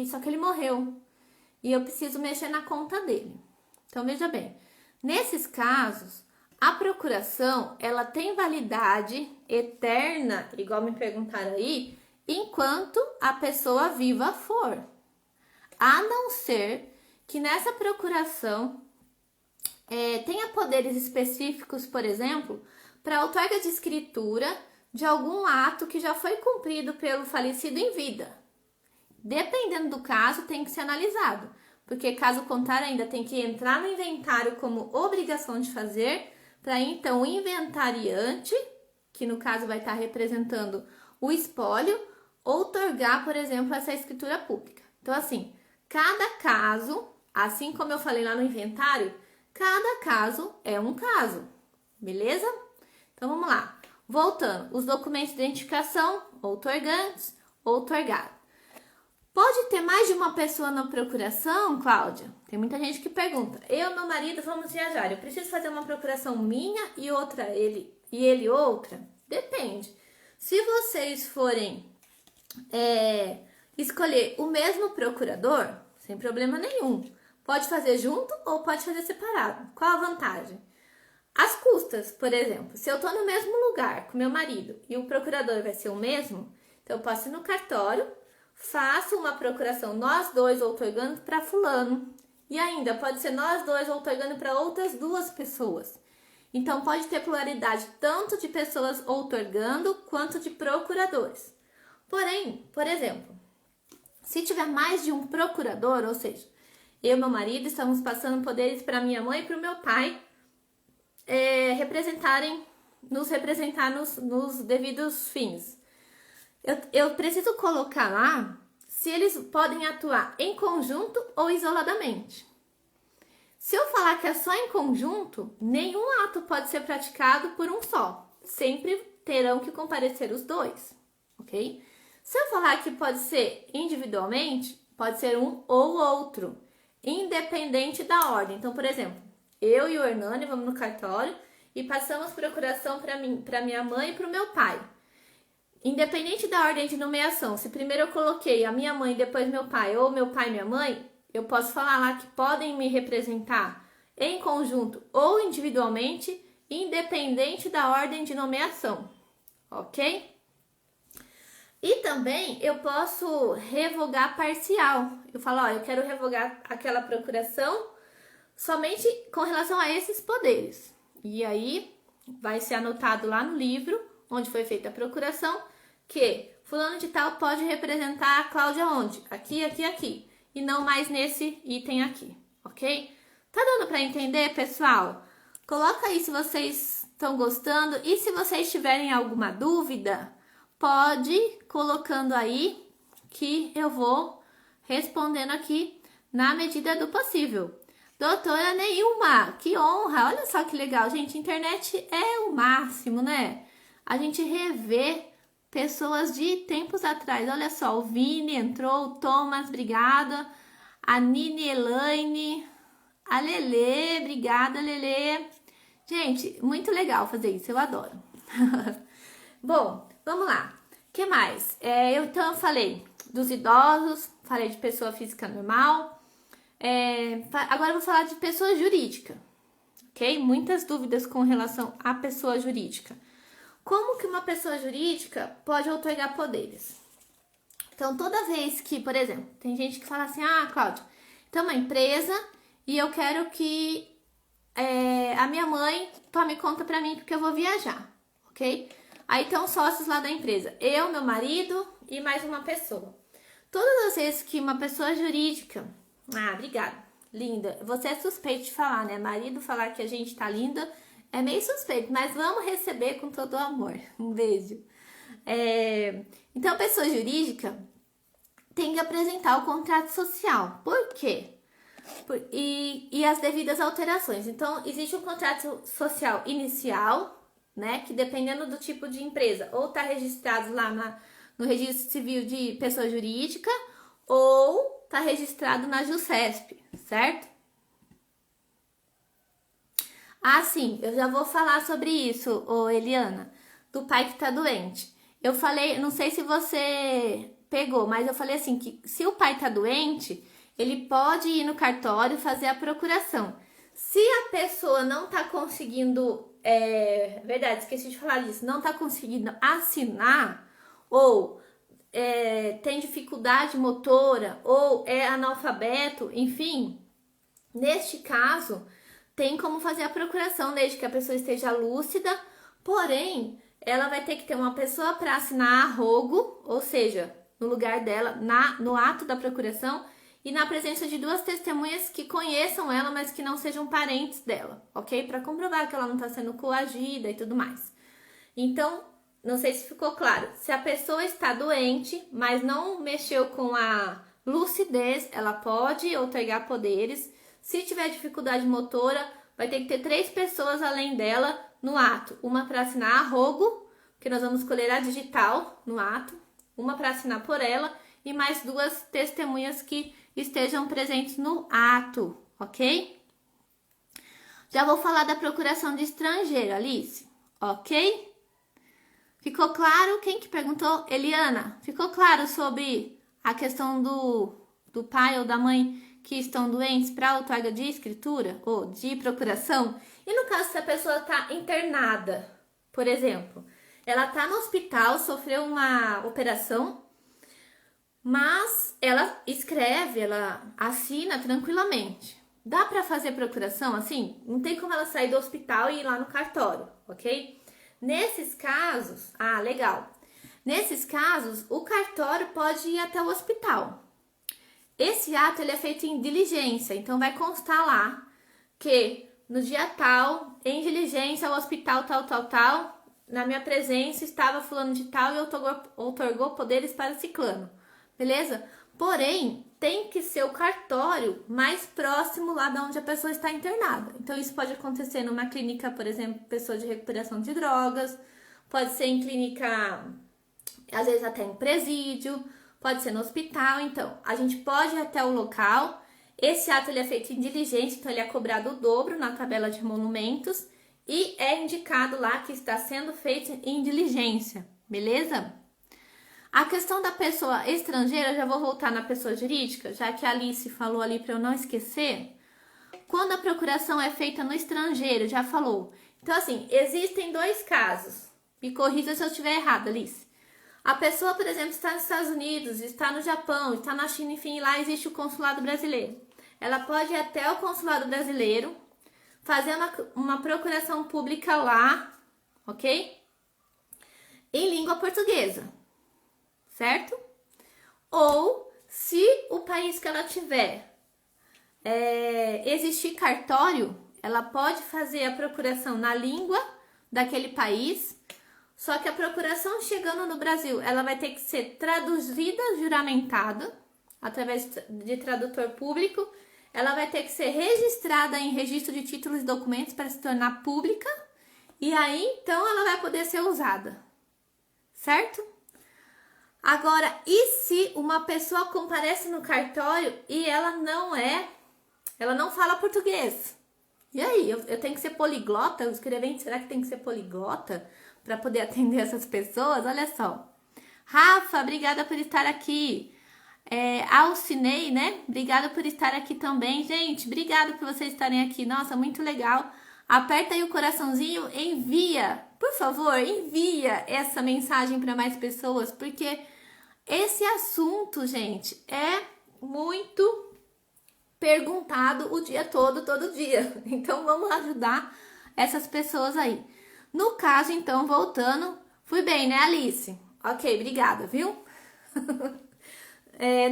só que ele morreu. E eu preciso mexer na conta dele. Então, veja bem. Nesses casos, a procuração, ela tem validade eterna, igual me perguntaram aí, enquanto a pessoa viva for. A não ser que nessa procuração tenha poderes específicos, por exemplo, para outorga de escritura de algum ato que já foi cumprido pelo falecido em vida. Dependendo do caso, tem que ser analisado, porque caso contrário ainda tem que entrar no inventário como obrigação de fazer, para então o inventariante, que no caso vai estar representando o espólio, outorgar, por exemplo, essa escritura pública. Então, assim, cada caso, assim como eu falei lá no inventário, cada caso é um caso, beleza? Então, vamos lá. Voltando, os documentos de identificação, outorgantes, outorgado. Pode ter mais de uma pessoa na procuração, Cláudia? Tem muita gente que pergunta. Eu e meu marido vamos viajar. Eu preciso fazer uma procuração minha e outra ele outra? Depende. Se vocês forem escolher o mesmo procurador, sem problema nenhum. Pode fazer junto ou pode fazer separado. Qual a vantagem? As custas, por exemplo. Se eu estou no mesmo lugar com meu marido e o procurador vai ser o mesmo, então eu posso ir no cartório, faço uma procuração, nós dois outorgando para fulano. E ainda pode ser nós dois outorgando para outras duas pessoas. Então pode ter pluralidade tanto de pessoas outorgando quanto de procuradores. Porém, por exemplo, se tiver mais de um procurador, ou seja, eu e meu marido estamos passando poderes para minha mãe e para o meu pai nos representar nos devidos fins. Eu preciso colocar lá se eles podem atuar em conjunto ou isoladamente. Se eu falar que é só em conjunto, nenhum ato pode ser praticado por um só. Sempre terão que comparecer os dois, ok? Se eu falar que pode ser individualmente, pode ser um ou outro, independente da ordem. Então, por exemplo, eu e o Hernani vamos no cartório e passamos procuração para minha mãe e para o meu pai. independente da ordem de nomeação, se primeiro eu coloquei a minha mãe, depois meu pai, ou meu pai e minha mãe, eu posso falar lá que podem me representar em conjunto ou individualmente, independente da ordem de nomeação, ok? E também eu posso revogar parcial. Eu falo, ó, eu quero revogar aquela procuração somente com relação a esses poderes. E aí vai ser anotado lá no livro, onde foi feita a procuração, que fulano de tal pode representar a Cláudia onde? Aqui, aqui, aqui. E não mais nesse item aqui, ok? Tá dando para entender, pessoal? Coloca aí se vocês estão gostando. E se vocês tiverem alguma dúvida, pode ir colocando aí que eu vou respondendo aqui na medida do possível. Doutora Neilma, que honra! Olha só que legal, gente. Internet é o máximo, né? A gente revê pessoas de tempos atrás. Olha só, o Vini entrou, o Thomas, obrigada. A Nini Elaine, a Lelê, obrigada, Lelê. Gente, muito legal fazer isso, eu adoro. Bom, vamos lá. O que mais? Então, eu falei dos idosos, falei de pessoa física normal. Agora eu vou falar de pessoa jurídica, ok? Muitas dúvidas com relação à pessoa jurídica. Como que uma pessoa jurídica pode outorgar poderes? Então, toda vez que, por exemplo, tem gente que fala assim, Cláudia, então uma empresa e eu quero que a minha mãe tome conta pra mim porque eu vou viajar, ok? Aí estão sócios lá da empresa, eu, meu marido e mais uma pessoa. Todas as vezes que uma pessoa jurídica... obrigada, linda. Você é suspeito de falar, né? Marido falar que a gente tá linda é meio suspeito, mas vamos receber com todo o amor. Um beijo. Então, a pessoa jurídica tem que apresentar o contrato social. Por quê? E as devidas alterações. Então, existe um contrato social inicial, né? Que dependendo do tipo de empresa, ou tá registrado lá no registro civil de pessoa jurídica, ou tá registrado na JuSesp, certo? Sim, eu já vou falar sobre isso, Eliana, do pai que tá doente. Eu falei, não sei se você pegou, mas eu falei assim, que se o pai tá doente, ele pode ir no cartório fazer a procuração. Se a pessoa não tá conseguindo, verdade, esqueci de falar disso, não tá conseguindo assinar, ou tem dificuldade motora, ou é analfabeto, enfim, neste caso, tem como fazer a procuração, desde que a pessoa esteja lúcida, porém, ela vai ter que ter uma pessoa para assinar arrogo, ou seja, no lugar dela, no ato da procuração, e na presença de duas testemunhas que conheçam ela, mas que não sejam parentes dela, ok? Para comprovar que ela não está sendo coagida e tudo mais. Então, não sei se ficou claro, se a pessoa está doente, mas não mexeu com a lucidez, ela pode outorgar poderes. Se tiver dificuldade motora, vai ter que ter 3 pessoas além dela no ato. Uma para assinar arrogo, que nós vamos escolher a digital no ato. Uma para assinar por ela e mais 2 testemunhas que estejam presentes no ato, ok? Já vou falar da procuração de estrangeiro, Alice, ok? Ficou claro? Quem que perguntou? Eliana, ficou claro sobre a questão do pai ou da mãe que estão doentes para outorga de escritura ou de procuração? E no caso, se a pessoa está internada, por exemplo, ela está no hospital, sofreu uma operação, mas ela escreve, ela assina tranquilamente. Dá para fazer procuração assim? Não tem como ela sair do hospital e ir lá no cartório, ok? Nesses casos, legal. Nesses casos, o cartório pode ir até o hospital. Esse ato ele é feito em diligência, então vai constar lá que no dia tal, em diligência ao hospital tal, na minha presença estava fulano de tal e outorgou poderes para ciclano, beleza? Porém, tem que ser o cartório mais próximo lá de onde a pessoa está internada. Então, isso pode acontecer numa clínica, por exemplo, pessoa de recuperação de drogas, pode ser em clínica, às vezes até em presídio, pode ser no hospital. Então, a gente pode ir até o local. Esse ato ele é feito em diligência, então ele é cobrado o dobro na tabela de emolumentos e é indicado lá que está sendo feito em diligência, beleza? A questão da pessoa estrangeira, já vou voltar na pessoa jurídica, já que a Alice falou ali para eu não esquecer. Quando a procuração é feita no estrangeiro, já falou. Então, assim, existem dois casos. Me corrija se eu estiver errada, Alice. A pessoa, por exemplo, está nos Estados Unidos, está no Japão, está na China, enfim, lá existe o consulado brasileiro. Ela pode ir até o consulado brasileiro, fazer uma procuração pública lá, ok? Em língua portuguesa, certo? Ou, se o país que ela tiver existir cartório, ela pode fazer a procuração na língua daquele país, só que a procuração chegando no Brasil, ela vai ter que ser traduzida, juramentada, através de tradutor público, ela vai ter que ser registrada em registro de títulos e documentos para se tornar pública, e aí então ela vai poder ser usada, certo? Agora, e se uma pessoa comparece no cartório e ela não fala português? E aí, eu tenho que ser poliglota? O escrevente, será que tem que ser poliglota para poder atender essas pessoas? Olha só. Rafa, obrigada por estar aqui. Alcinei, né? Obrigada por estar aqui também. Gente, obrigada por vocês estarem aqui. Nossa, muito legal. Aperta aí o coraçãozinho, envia. Por favor, envia essa mensagem para mais pessoas, porque esse assunto, gente, é muito perguntado o dia todo dia. Então, vamos ajudar essas pessoas aí. No caso, então, voltando, fui bem, né, Alice? Ok, obrigada, viu?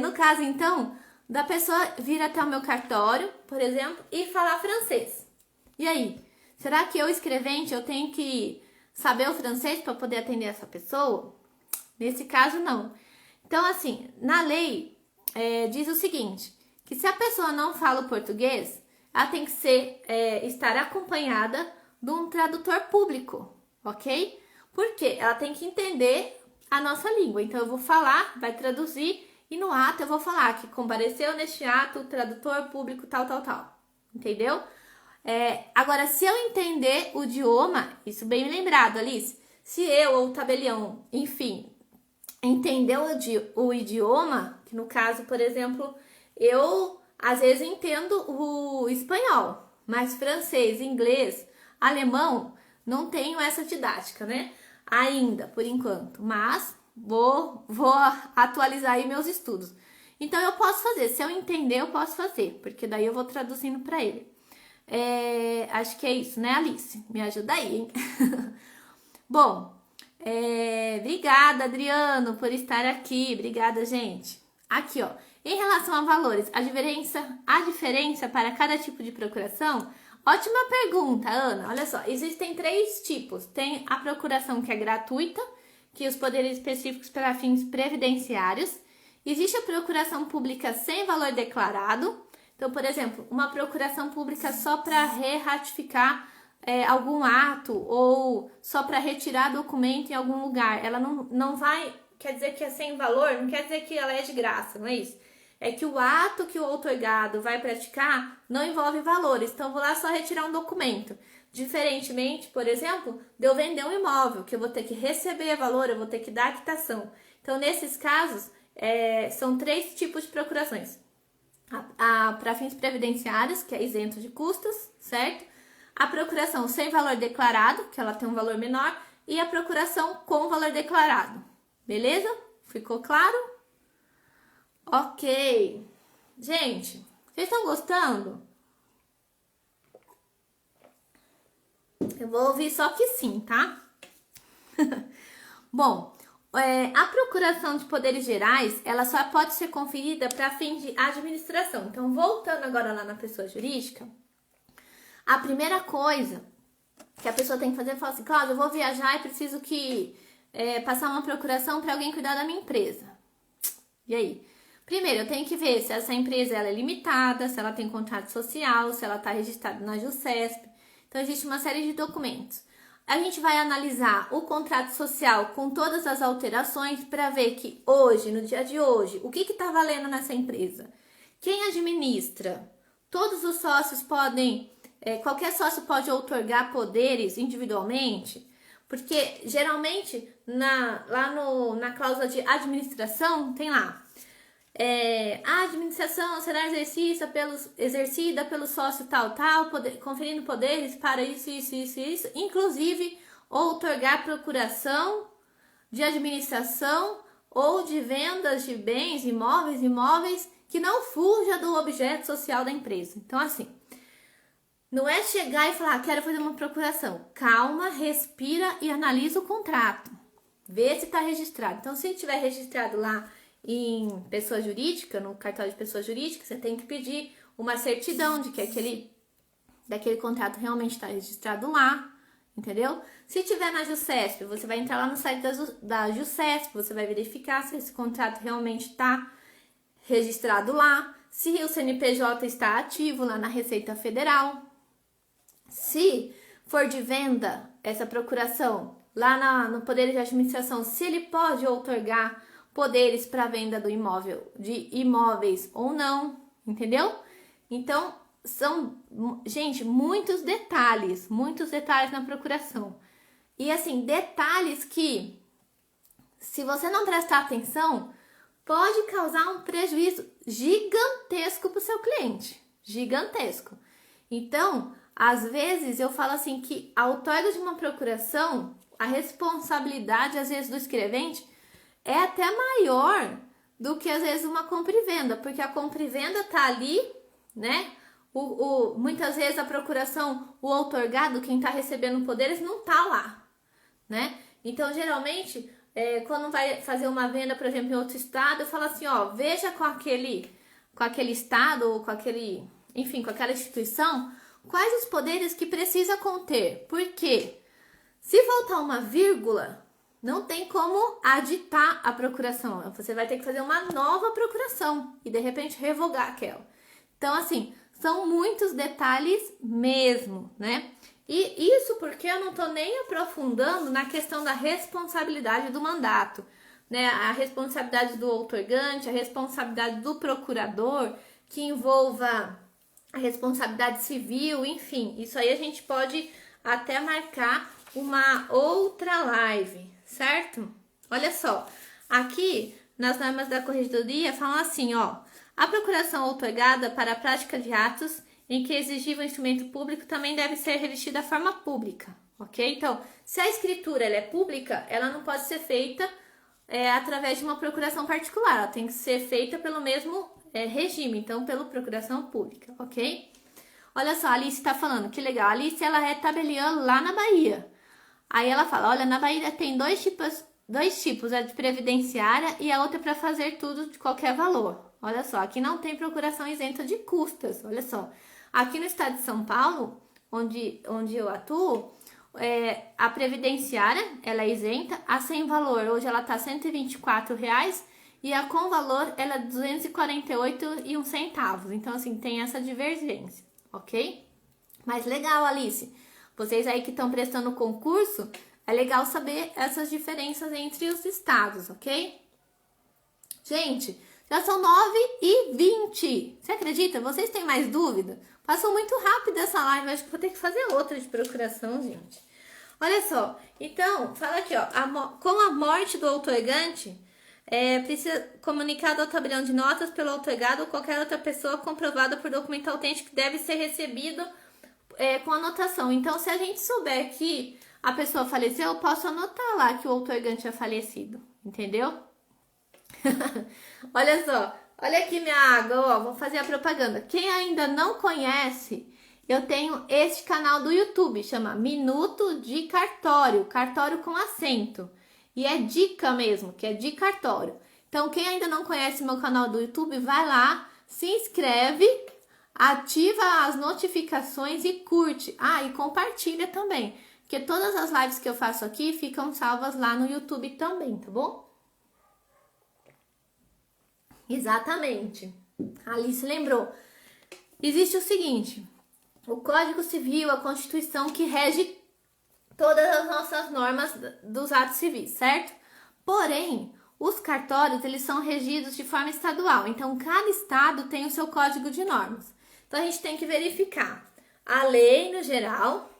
No caso, então, da pessoa vir até o meu cartório, por exemplo, e falar francês. E aí? Será que eu, escrevente, eu tenho que saber o francês para poder atender essa pessoa? Nesse caso, não. Então, assim, na lei, diz o seguinte, que se a pessoa não fala o português, ela tem que estar acompanhada de um tradutor público, ok? Porque ela tem que entender a nossa língua. Então, eu vou falar, vai traduzir, e no ato eu vou falar que compareceu neste ato o tradutor público tal. Entendeu? Agora, se eu entender o idioma, isso bem lembrado, Alice, se eu ou o tabelião, enfim, entender o idioma, que no caso, por exemplo, eu às vezes entendo o espanhol, mas francês, inglês, alemão, não tenho essa didática, né? Ainda, por enquanto, mas vou atualizar aí meus estudos. Então, eu posso fazer, se eu entender, eu posso fazer, porque daí eu vou traduzindo para ele. Acho que é isso, né, Alice? Me ajuda aí, hein? Bom, obrigada, Adriano, por estar aqui. Obrigada, gente. Aqui, ó. Em relação a valores, a diferença para cada tipo de procuração? Ótima pergunta, Ana. Olha só, existem 3 tipos. Tem a procuração que é gratuita, que os poderes específicos para fins previdenciários. Existe a procuração pública sem valor declarado. Então, por exemplo, uma procuração pública só para ratificar algum ato ou só para retirar documento em algum lugar. Ela não vai, quer dizer que é sem valor, não quer dizer que ela é de graça, não é isso? É que o ato que o outorgado vai praticar não envolve valores. Então, eu vou lá só retirar um documento. Diferentemente, por exemplo, de eu vender um imóvel, que eu vou ter que receber valor, eu vou ter que dar a quitação. Então, nesses casos, são 3 tipos de procurações. Para fins previdenciários, que é isento de custos, certo? A procuração sem valor declarado, que ela tem um valor menor, e a procuração com valor declarado. Beleza? Ficou claro? Ok. Gente, vocês estão gostando? Eu vou ouvir só que sim, tá? Bom, a procuração de poderes gerais, ela só pode ser conferida para fins de administração. Então, voltando agora lá na pessoa jurídica, a primeira coisa que a pessoa tem que fazer é falar assim, Cláudia, eu vou viajar e preciso passar uma procuração para alguém cuidar da minha empresa. E aí? Primeiro, eu tenho que ver se essa empresa ela é limitada, se ela tem contrato social, se ela está registrada na JuSesp. Então, existe uma série de documentos. A gente vai analisar o contrato social com todas as alterações para ver que hoje, no dia de hoje, o que está valendo nessa empresa? Quem administra? Todos os sócios podem, qualquer sócio pode outorgar poderes individualmente? Porque geralmente na cláusula de administração tem lá. A administração será exercida pelo sócio tal, conferindo poderes para isso, inclusive outorgar procuração de administração ou de vendas de bens, imóveis que não fuja do objeto social da empresa. Então, assim, não é chegar e falar, quero fazer uma procuração. Calma, respira e analisa o contrato. Vê se está registrado. Então, se estiver registrado lá em pessoa jurídica, no cartório de pessoa jurídica, você tem que pedir uma certidão de que daquele contrato realmente está registrado lá, entendeu? Se tiver na JuCesp, você vai entrar lá no site da JuCesp, você vai verificar se esse contrato realmente está registrado lá, se o CNPJ está ativo lá na Receita Federal. Se for de venda, essa procuração, lá no Poder de Administração, se ele pode outorgar poderes para venda do imóvel, de imóveis ou não, entendeu? Então, são, gente, muitos detalhes na procuração. E assim, detalhes que, se você não prestar atenção, pode causar um prejuízo gigantesco para o seu cliente. Gigantesco. Então, às vezes, eu falo assim que a outorga de uma procuração, a responsabilidade, às vezes, do escrevente é até maior do que, às vezes, uma compra e venda. Porque a compra e venda tá ali, né? Muitas vezes a procuração, o outorgado, quem tá recebendo poderes, não tá lá, né? Então, geralmente, quando vai fazer uma venda, por exemplo, em outro estado, eu falo assim, ó, veja com aquele estado, ou com aquela instituição, quais os poderes que precisa conter. Porque se faltar uma vírgula, não tem como aditar a procuração. Você vai ter que fazer uma nova procuração e, de repente, revogar aquela. Então, assim, são muitos detalhes mesmo, né? E isso porque eu não tô nem aprofundando na questão da responsabilidade do mandato, né? A responsabilidade do outorgante, a responsabilidade do procurador, que envolva a responsabilidade civil, enfim. Isso aí a gente pode até marcar uma outra live, certo? Olha só, aqui nas normas da corregedoria falam assim, ó, a procuração outorgada para a prática de atos em que é exigível instrumento público também deve ser revestida à forma pública, ok? Então, se a escritura ela é pública, ela não pode ser feita através de uma procuração particular, ela tem que ser feita pelo mesmo regime, então pela procuração pública, ok? Olha só, a Alice tá falando, que legal, a Alice ela é tabeliã lá na Bahia. Aí ela fala, olha, na Bahia tem dois tipos, a de previdenciária e a outra para fazer tudo de qualquer valor. Olha só, aqui não tem procuração isenta de custas, olha só. Aqui no estado de São Paulo, onde eu atuo, a previdenciária, ela é isenta, a sem valor, hoje ela tá R$124, e a com valor, ela é R$248,01. Então, assim, tem essa divergência, ok? Mas legal, Alice, vocês aí que estão prestando concurso, é legal saber essas diferenças entre os estados, ok? Gente, já são 9h20. Você acredita? Vocês têm mais dúvida? Passou muito rápido essa live. Acho que vou ter que fazer outra de procuração, gente. Olha só. Então, fala aqui, ó. Com a morte do outorgante, precisa comunicado ao tabelião de notas pelo outorgado ou qualquer outra pessoa comprovada por documento autêntico que deve ser recebido com anotação. Então, se a gente souber que a pessoa faleceu, eu posso anotar lá que o outorgante é falecido. Entendeu? Olha só, olha aqui minha água, ó, vou fazer a propaganda. Quem ainda não conhece, eu tenho este canal do YouTube, chama Minuto de Cartório, cartório com acento. E é dica mesmo, que é de cartório. Então, quem ainda não conhece meu canal do YouTube, vai lá, se inscreve, ativa as notificações e curte. Ah, e compartilha também, porque todas as lives que eu faço aqui ficam salvas lá no YouTube também, tá bom? Exatamente. A Alice lembrou. Existe o seguinte, o Código Civil, a Constituição que rege todas as nossas normas dos atos civis, certo? Porém, os cartórios, eles são regidos de forma estadual. Então, cada estado tem o seu código de normas. Então, a gente tem que verificar a lei no geral,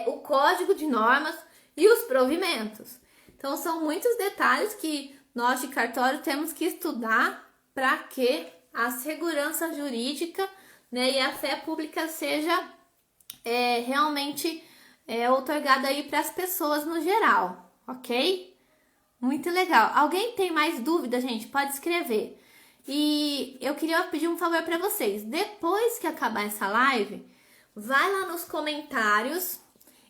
o código de normas e os provimentos. Então, são muitos detalhes que nós de cartório temos que estudar para que a segurança jurídica, né, e a fé pública seja realmente outorgada aí para as pessoas no geral, ok? Muito legal. Alguém tem mais dúvida, gente? Pode escrever. E eu queria pedir um favor para vocês. Depois que acabar essa live, vai lá nos comentários,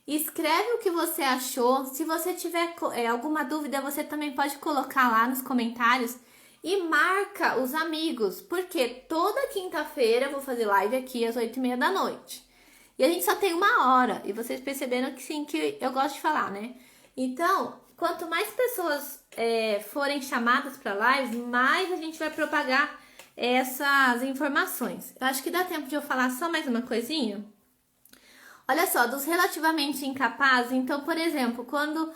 escreve o que você achou. Se você tiver alguma dúvida, você também pode colocar lá nos comentários e marca os amigos, porque toda quinta-feira eu vou fazer live aqui às 8h30 da noite. E a gente só tem 1 hora, e vocês perceberam que sim, que eu gosto de falar, né? Então, quanto mais pessoas forem chamadas para live, mais a gente vai propagar essas informações. Eu acho que dá tempo de eu falar só mais uma coisinha. Olha só, dos relativamente incapazes, então, por exemplo, quando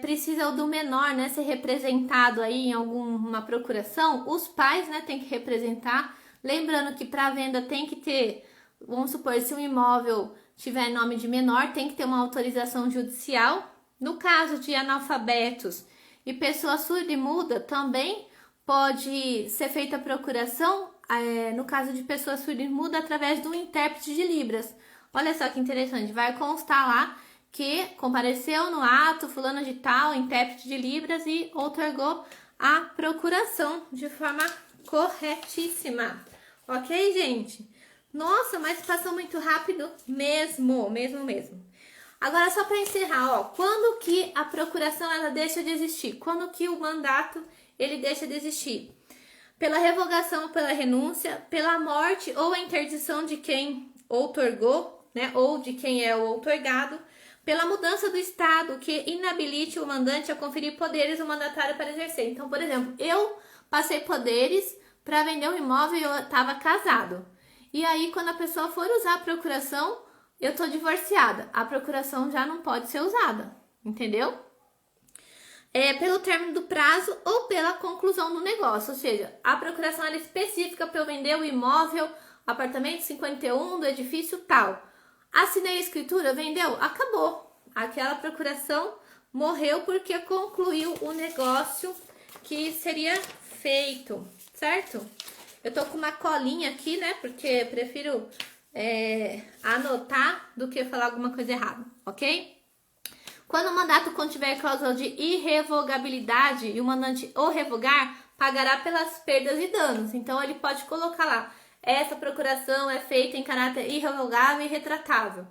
precisa do menor, né, ser representado aí em alguma procuração, os pais, né, tem que representar. Lembrando que para venda tem que ter, vamos supor, se um imóvel tiver nome de menor, tem que ter uma autorização judicial. No caso de analfabetos e pessoa surda e muda, também pode ser feita a procuração, no caso de pessoa surda e muda, através do intérprete de Libras. Olha só que interessante, vai constar lá que compareceu no ato fulano de tal, intérprete de Libras, e outorgou a procuração de forma corretíssima. Ok, gente? Nossa, mas passou muito rápido mesmo. Agora, só para encerrar, ó, quando que a procuração ela deixa de existir? Quando que o mandato ele deixa de existir? Pela revogação ou pela renúncia, pela morte ou a interdição de quem outorgou, né, ou de quem é o outorgado, pela mudança do estado que inabilite o mandante a conferir poderes ao mandatário para exercer. Então, por exemplo, eu passei poderes para vender um imóvel e eu estava casado. E aí, quando a pessoa for usar a procuração, eu tô divorciada, a procuração já não pode ser usada, entendeu? Pelo término do prazo ou pela conclusão do negócio, ou seja, a procuração era específica para eu vender o imóvel, apartamento 51 do edifício tal. Assinei a escritura, vendeu, acabou. Aquela procuração morreu porque concluiu o negócio que seria feito, certo? Eu tô com uma colinha aqui, né, porque prefiro anotar do que falar alguma coisa errada, ok? Quando o mandato contiver cláusula de irrevogabilidade e o mandante o revogar, pagará pelas perdas e danos. Então, ele pode colocar lá, essa procuração é feita em caráter irrevogável e retratável.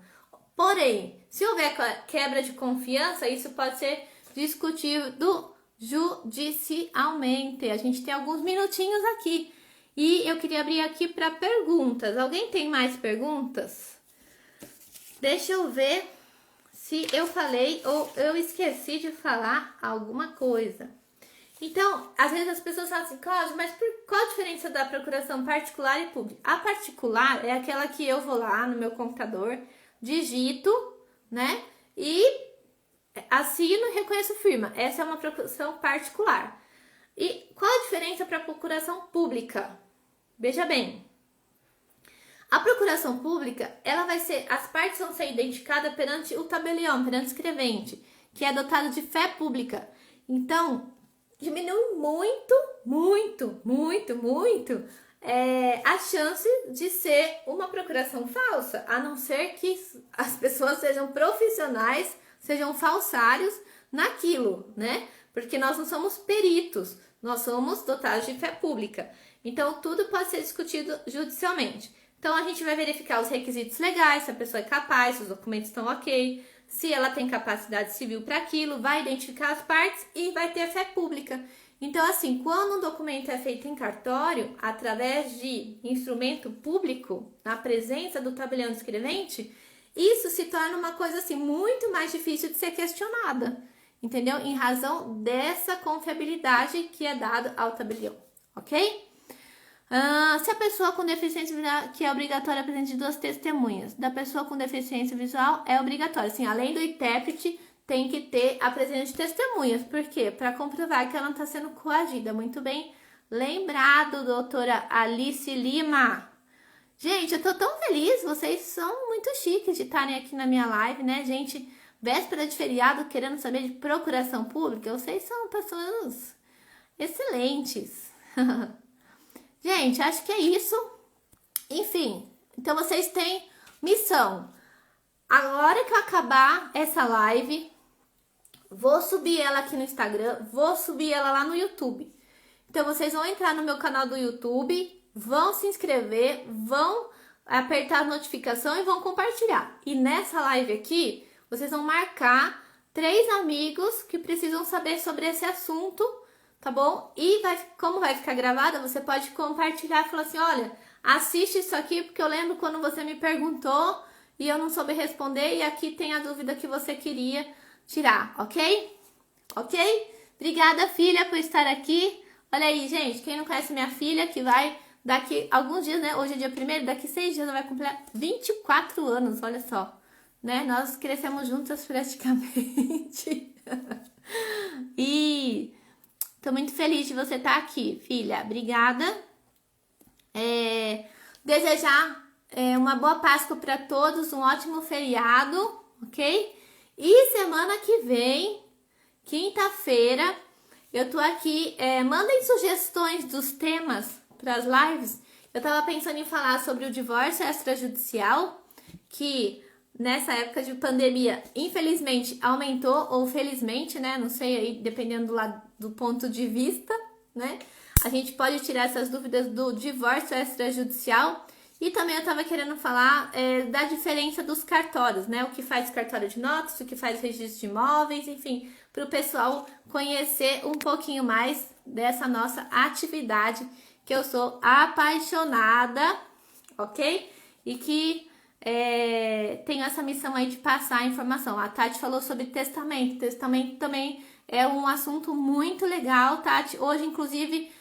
Porém, se houver quebra de confiança, isso pode ser discutido judicialmente. A gente tem alguns minutinhos aqui. E eu queria abrir aqui para perguntas. Alguém tem mais perguntas? Deixa eu ver se eu falei ou eu esqueci de falar alguma coisa. Então, às vezes as pessoas falam assim, Cláudia, mas qual a diferença da procuração particular e pública? A particular é aquela que eu vou lá no meu computador, digito, né? E assino e reconheço firma. Essa é uma procuração particular. E qual a diferença para a procuração pública? Veja bem, a procuração pública, as partes vão ser identificadas perante o tabelião, perante o escrevente, que é dotado de fé pública. Então, diminui muito a chance de ser uma procuração falsa, a não ser que as pessoas sejam profissionais, sejam falsários naquilo, né? Porque nós não somos peritos, nós somos dotados de fé pública. Então, tudo pode ser discutido judicialmente. Então, a gente vai verificar os requisitos legais, se a pessoa é capaz, se os documentos estão ok, se ela tem capacidade civil para aquilo, vai identificar as partes e vai ter fé pública. Então, assim, quando um documento é feito em cartório, através de instrumento público, na presença do tabelião do escrevente, isso se torna uma coisa, assim, muito mais difícil de ser questionada, entendeu? Em razão dessa confiabilidade que é dada ao tabelião, ok? Se a pessoa com deficiência visual, que é obrigatório a presença de 2 testemunhas, da pessoa com deficiência visual é obrigatório. Assim, além do intérprete, tem que ter a presença de testemunhas. Por quê? Para comprovar que ela não está sendo coagida. Muito bem lembrado, doutora Alice Lima. Gente, eu tô tão feliz, vocês são muito chiques de estarem aqui na minha live, né, gente? véspera de feriado, querendo saber de procuração pública. Vocês são pessoas excelentes. Gente, acho que é isso. Enfim, então vocês têm missão. A hora que eu acabar essa live, vou subir ela aqui no Instagram, vou subir ela lá no YouTube. Então vocês vão entrar no meu canal do YouTube, vão se inscrever, vão apertar a notificação e vão compartilhar. E nessa live aqui, vocês vão marcar 3 amigos que precisam saber sobre esse assunto, tá bom? E como vai ficar gravada, você pode compartilhar e falar assim, olha, assiste isso aqui porque eu lembro quando você me perguntou e eu não soube responder e aqui tem a dúvida que você queria tirar, ok? Ok? Obrigada, filha, por estar aqui. Olha aí, gente, quem não conhece minha filha, que vai daqui alguns dias, né? Hoje é dia 1º, daqui 6 dias ela vai completar 24 anos, olha só. Né? Nós crescemos juntas praticamente. E tô muito feliz de você estar aqui, filha. Obrigada. Desejar uma boa Páscoa para todos, um ótimo feriado, ok? E semana que vem, quinta-feira, eu tô aqui. Mandem sugestões dos temas para as lives. Eu tava pensando em falar sobre o divórcio extrajudicial, que nessa época de pandemia, infelizmente, aumentou, ou felizmente, né? Não sei aí, dependendo do ponto de vista, né? A gente pode tirar essas dúvidas do divórcio extrajudicial. E também eu tava querendo falar da diferença dos cartórios, né? O que faz cartório de notas, o que faz registro de imóveis, enfim, para o pessoal conhecer um pouquinho mais dessa nossa atividade, que eu sou apaixonada, ok? E que tenho essa missão aí de passar a informação. A Tati falou sobre testamento. Testamento também é um assunto muito legal, Tati. Hoje, inclusive,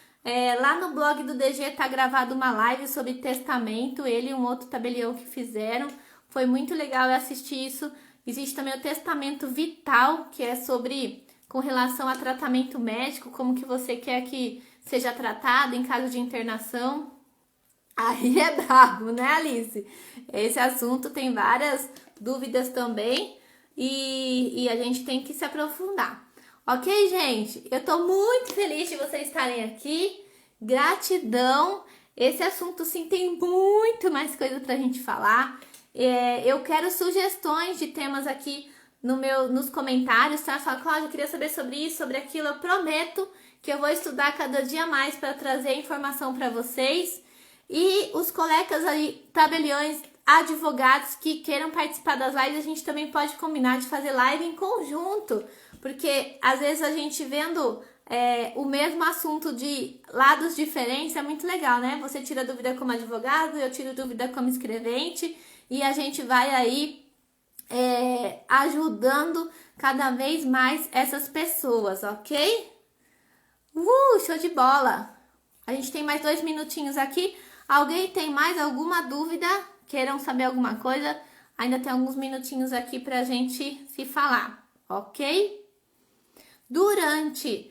lá no blog do DG tá gravado uma live sobre testamento. Ele e um outro tabelião que fizeram. Foi muito legal eu assistir isso. Existe também o testamento vital, que é com relação a tratamento médico, como que você quer que seja tratado em caso de internação. Aí é brabo, né, Alice? Esse assunto tem várias dúvidas também e a gente tem que se aprofundar. Ok, gente? Eu tô muito feliz de vocês estarem aqui. Gratidão. Esse assunto, sim, tem muito mais coisa pra gente falar. Eu quero sugestões de temas aqui nos comentários, tá? Fala, Cláudia, eu queria saber sobre isso, sobre aquilo. Eu prometo que eu vou estudar cada dia mais para trazer informação para vocês. E os colegas aí, tabeliões, advogados que queiram participar das lives, a gente também pode combinar de fazer live em conjunto, porque às vezes a gente vendo o mesmo assunto de lados diferentes é muito legal, né? Você tira dúvida como advogado, eu tiro dúvida como escrevente e a gente vai aí ajudando cada vez mais essas pessoas, ok? Show de bola! A gente tem mais 2 minutinhos aqui. Alguém tem mais alguma dúvida? Queiram saber alguma coisa? Ainda tem alguns minutinhos aqui pra gente se falar, ok? Durante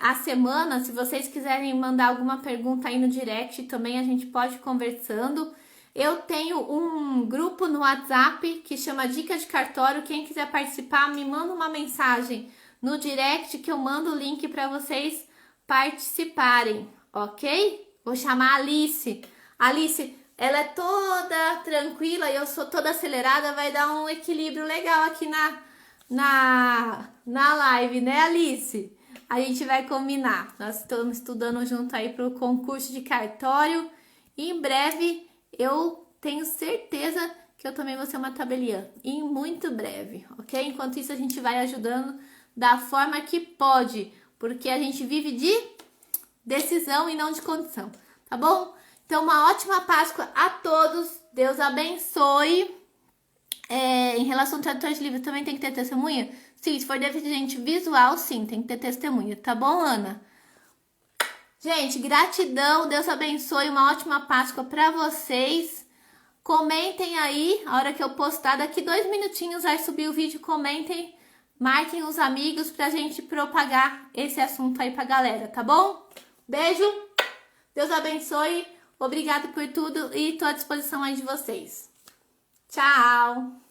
a semana, se vocês quiserem mandar alguma pergunta aí no direct, também a gente pode ir conversando. Eu tenho um grupo no WhatsApp que chama Dica de Cartório. Quem quiser participar, me manda uma mensagem no direct que eu mando o link para vocês participarem, ok? Vou chamar a Alice. Alice, ela é toda tranquila e eu sou toda acelerada, vai dar um equilíbrio legal aqui na live, né, Alice? A gente vai combinar. Nós estamos estudando junto aí para o concurso de cartório. E em breve, eu tenho certeza que eu também vou ser uma tabeliã. Em muito breve, ok? Enquanto isso, a gente vai ajudando da forma que pode. Porque a gente vive de decisão e não de condição, tá bom? Então, uma ótima Páscoa a todos. Deus abençoe. Em relação ao tradutor de livro, também tem que ter testemunha? Sim, se for deficiente visual, sim, tem que ter testemunha, tá bom, Ana? Gente, gratidão, Deus abençoe, uma ótima Páscoa pra vocês. Comentem aí, a hora que eu postar, daqui 2 minutinhos vai subir o vídeo, comentem, marquem os amigos pra gente propagar esse assunto aí pra galera, tá bom? Beijo, Deus abençoe, obrigado por tudo e tô à disposição aí de vocês. Tchau!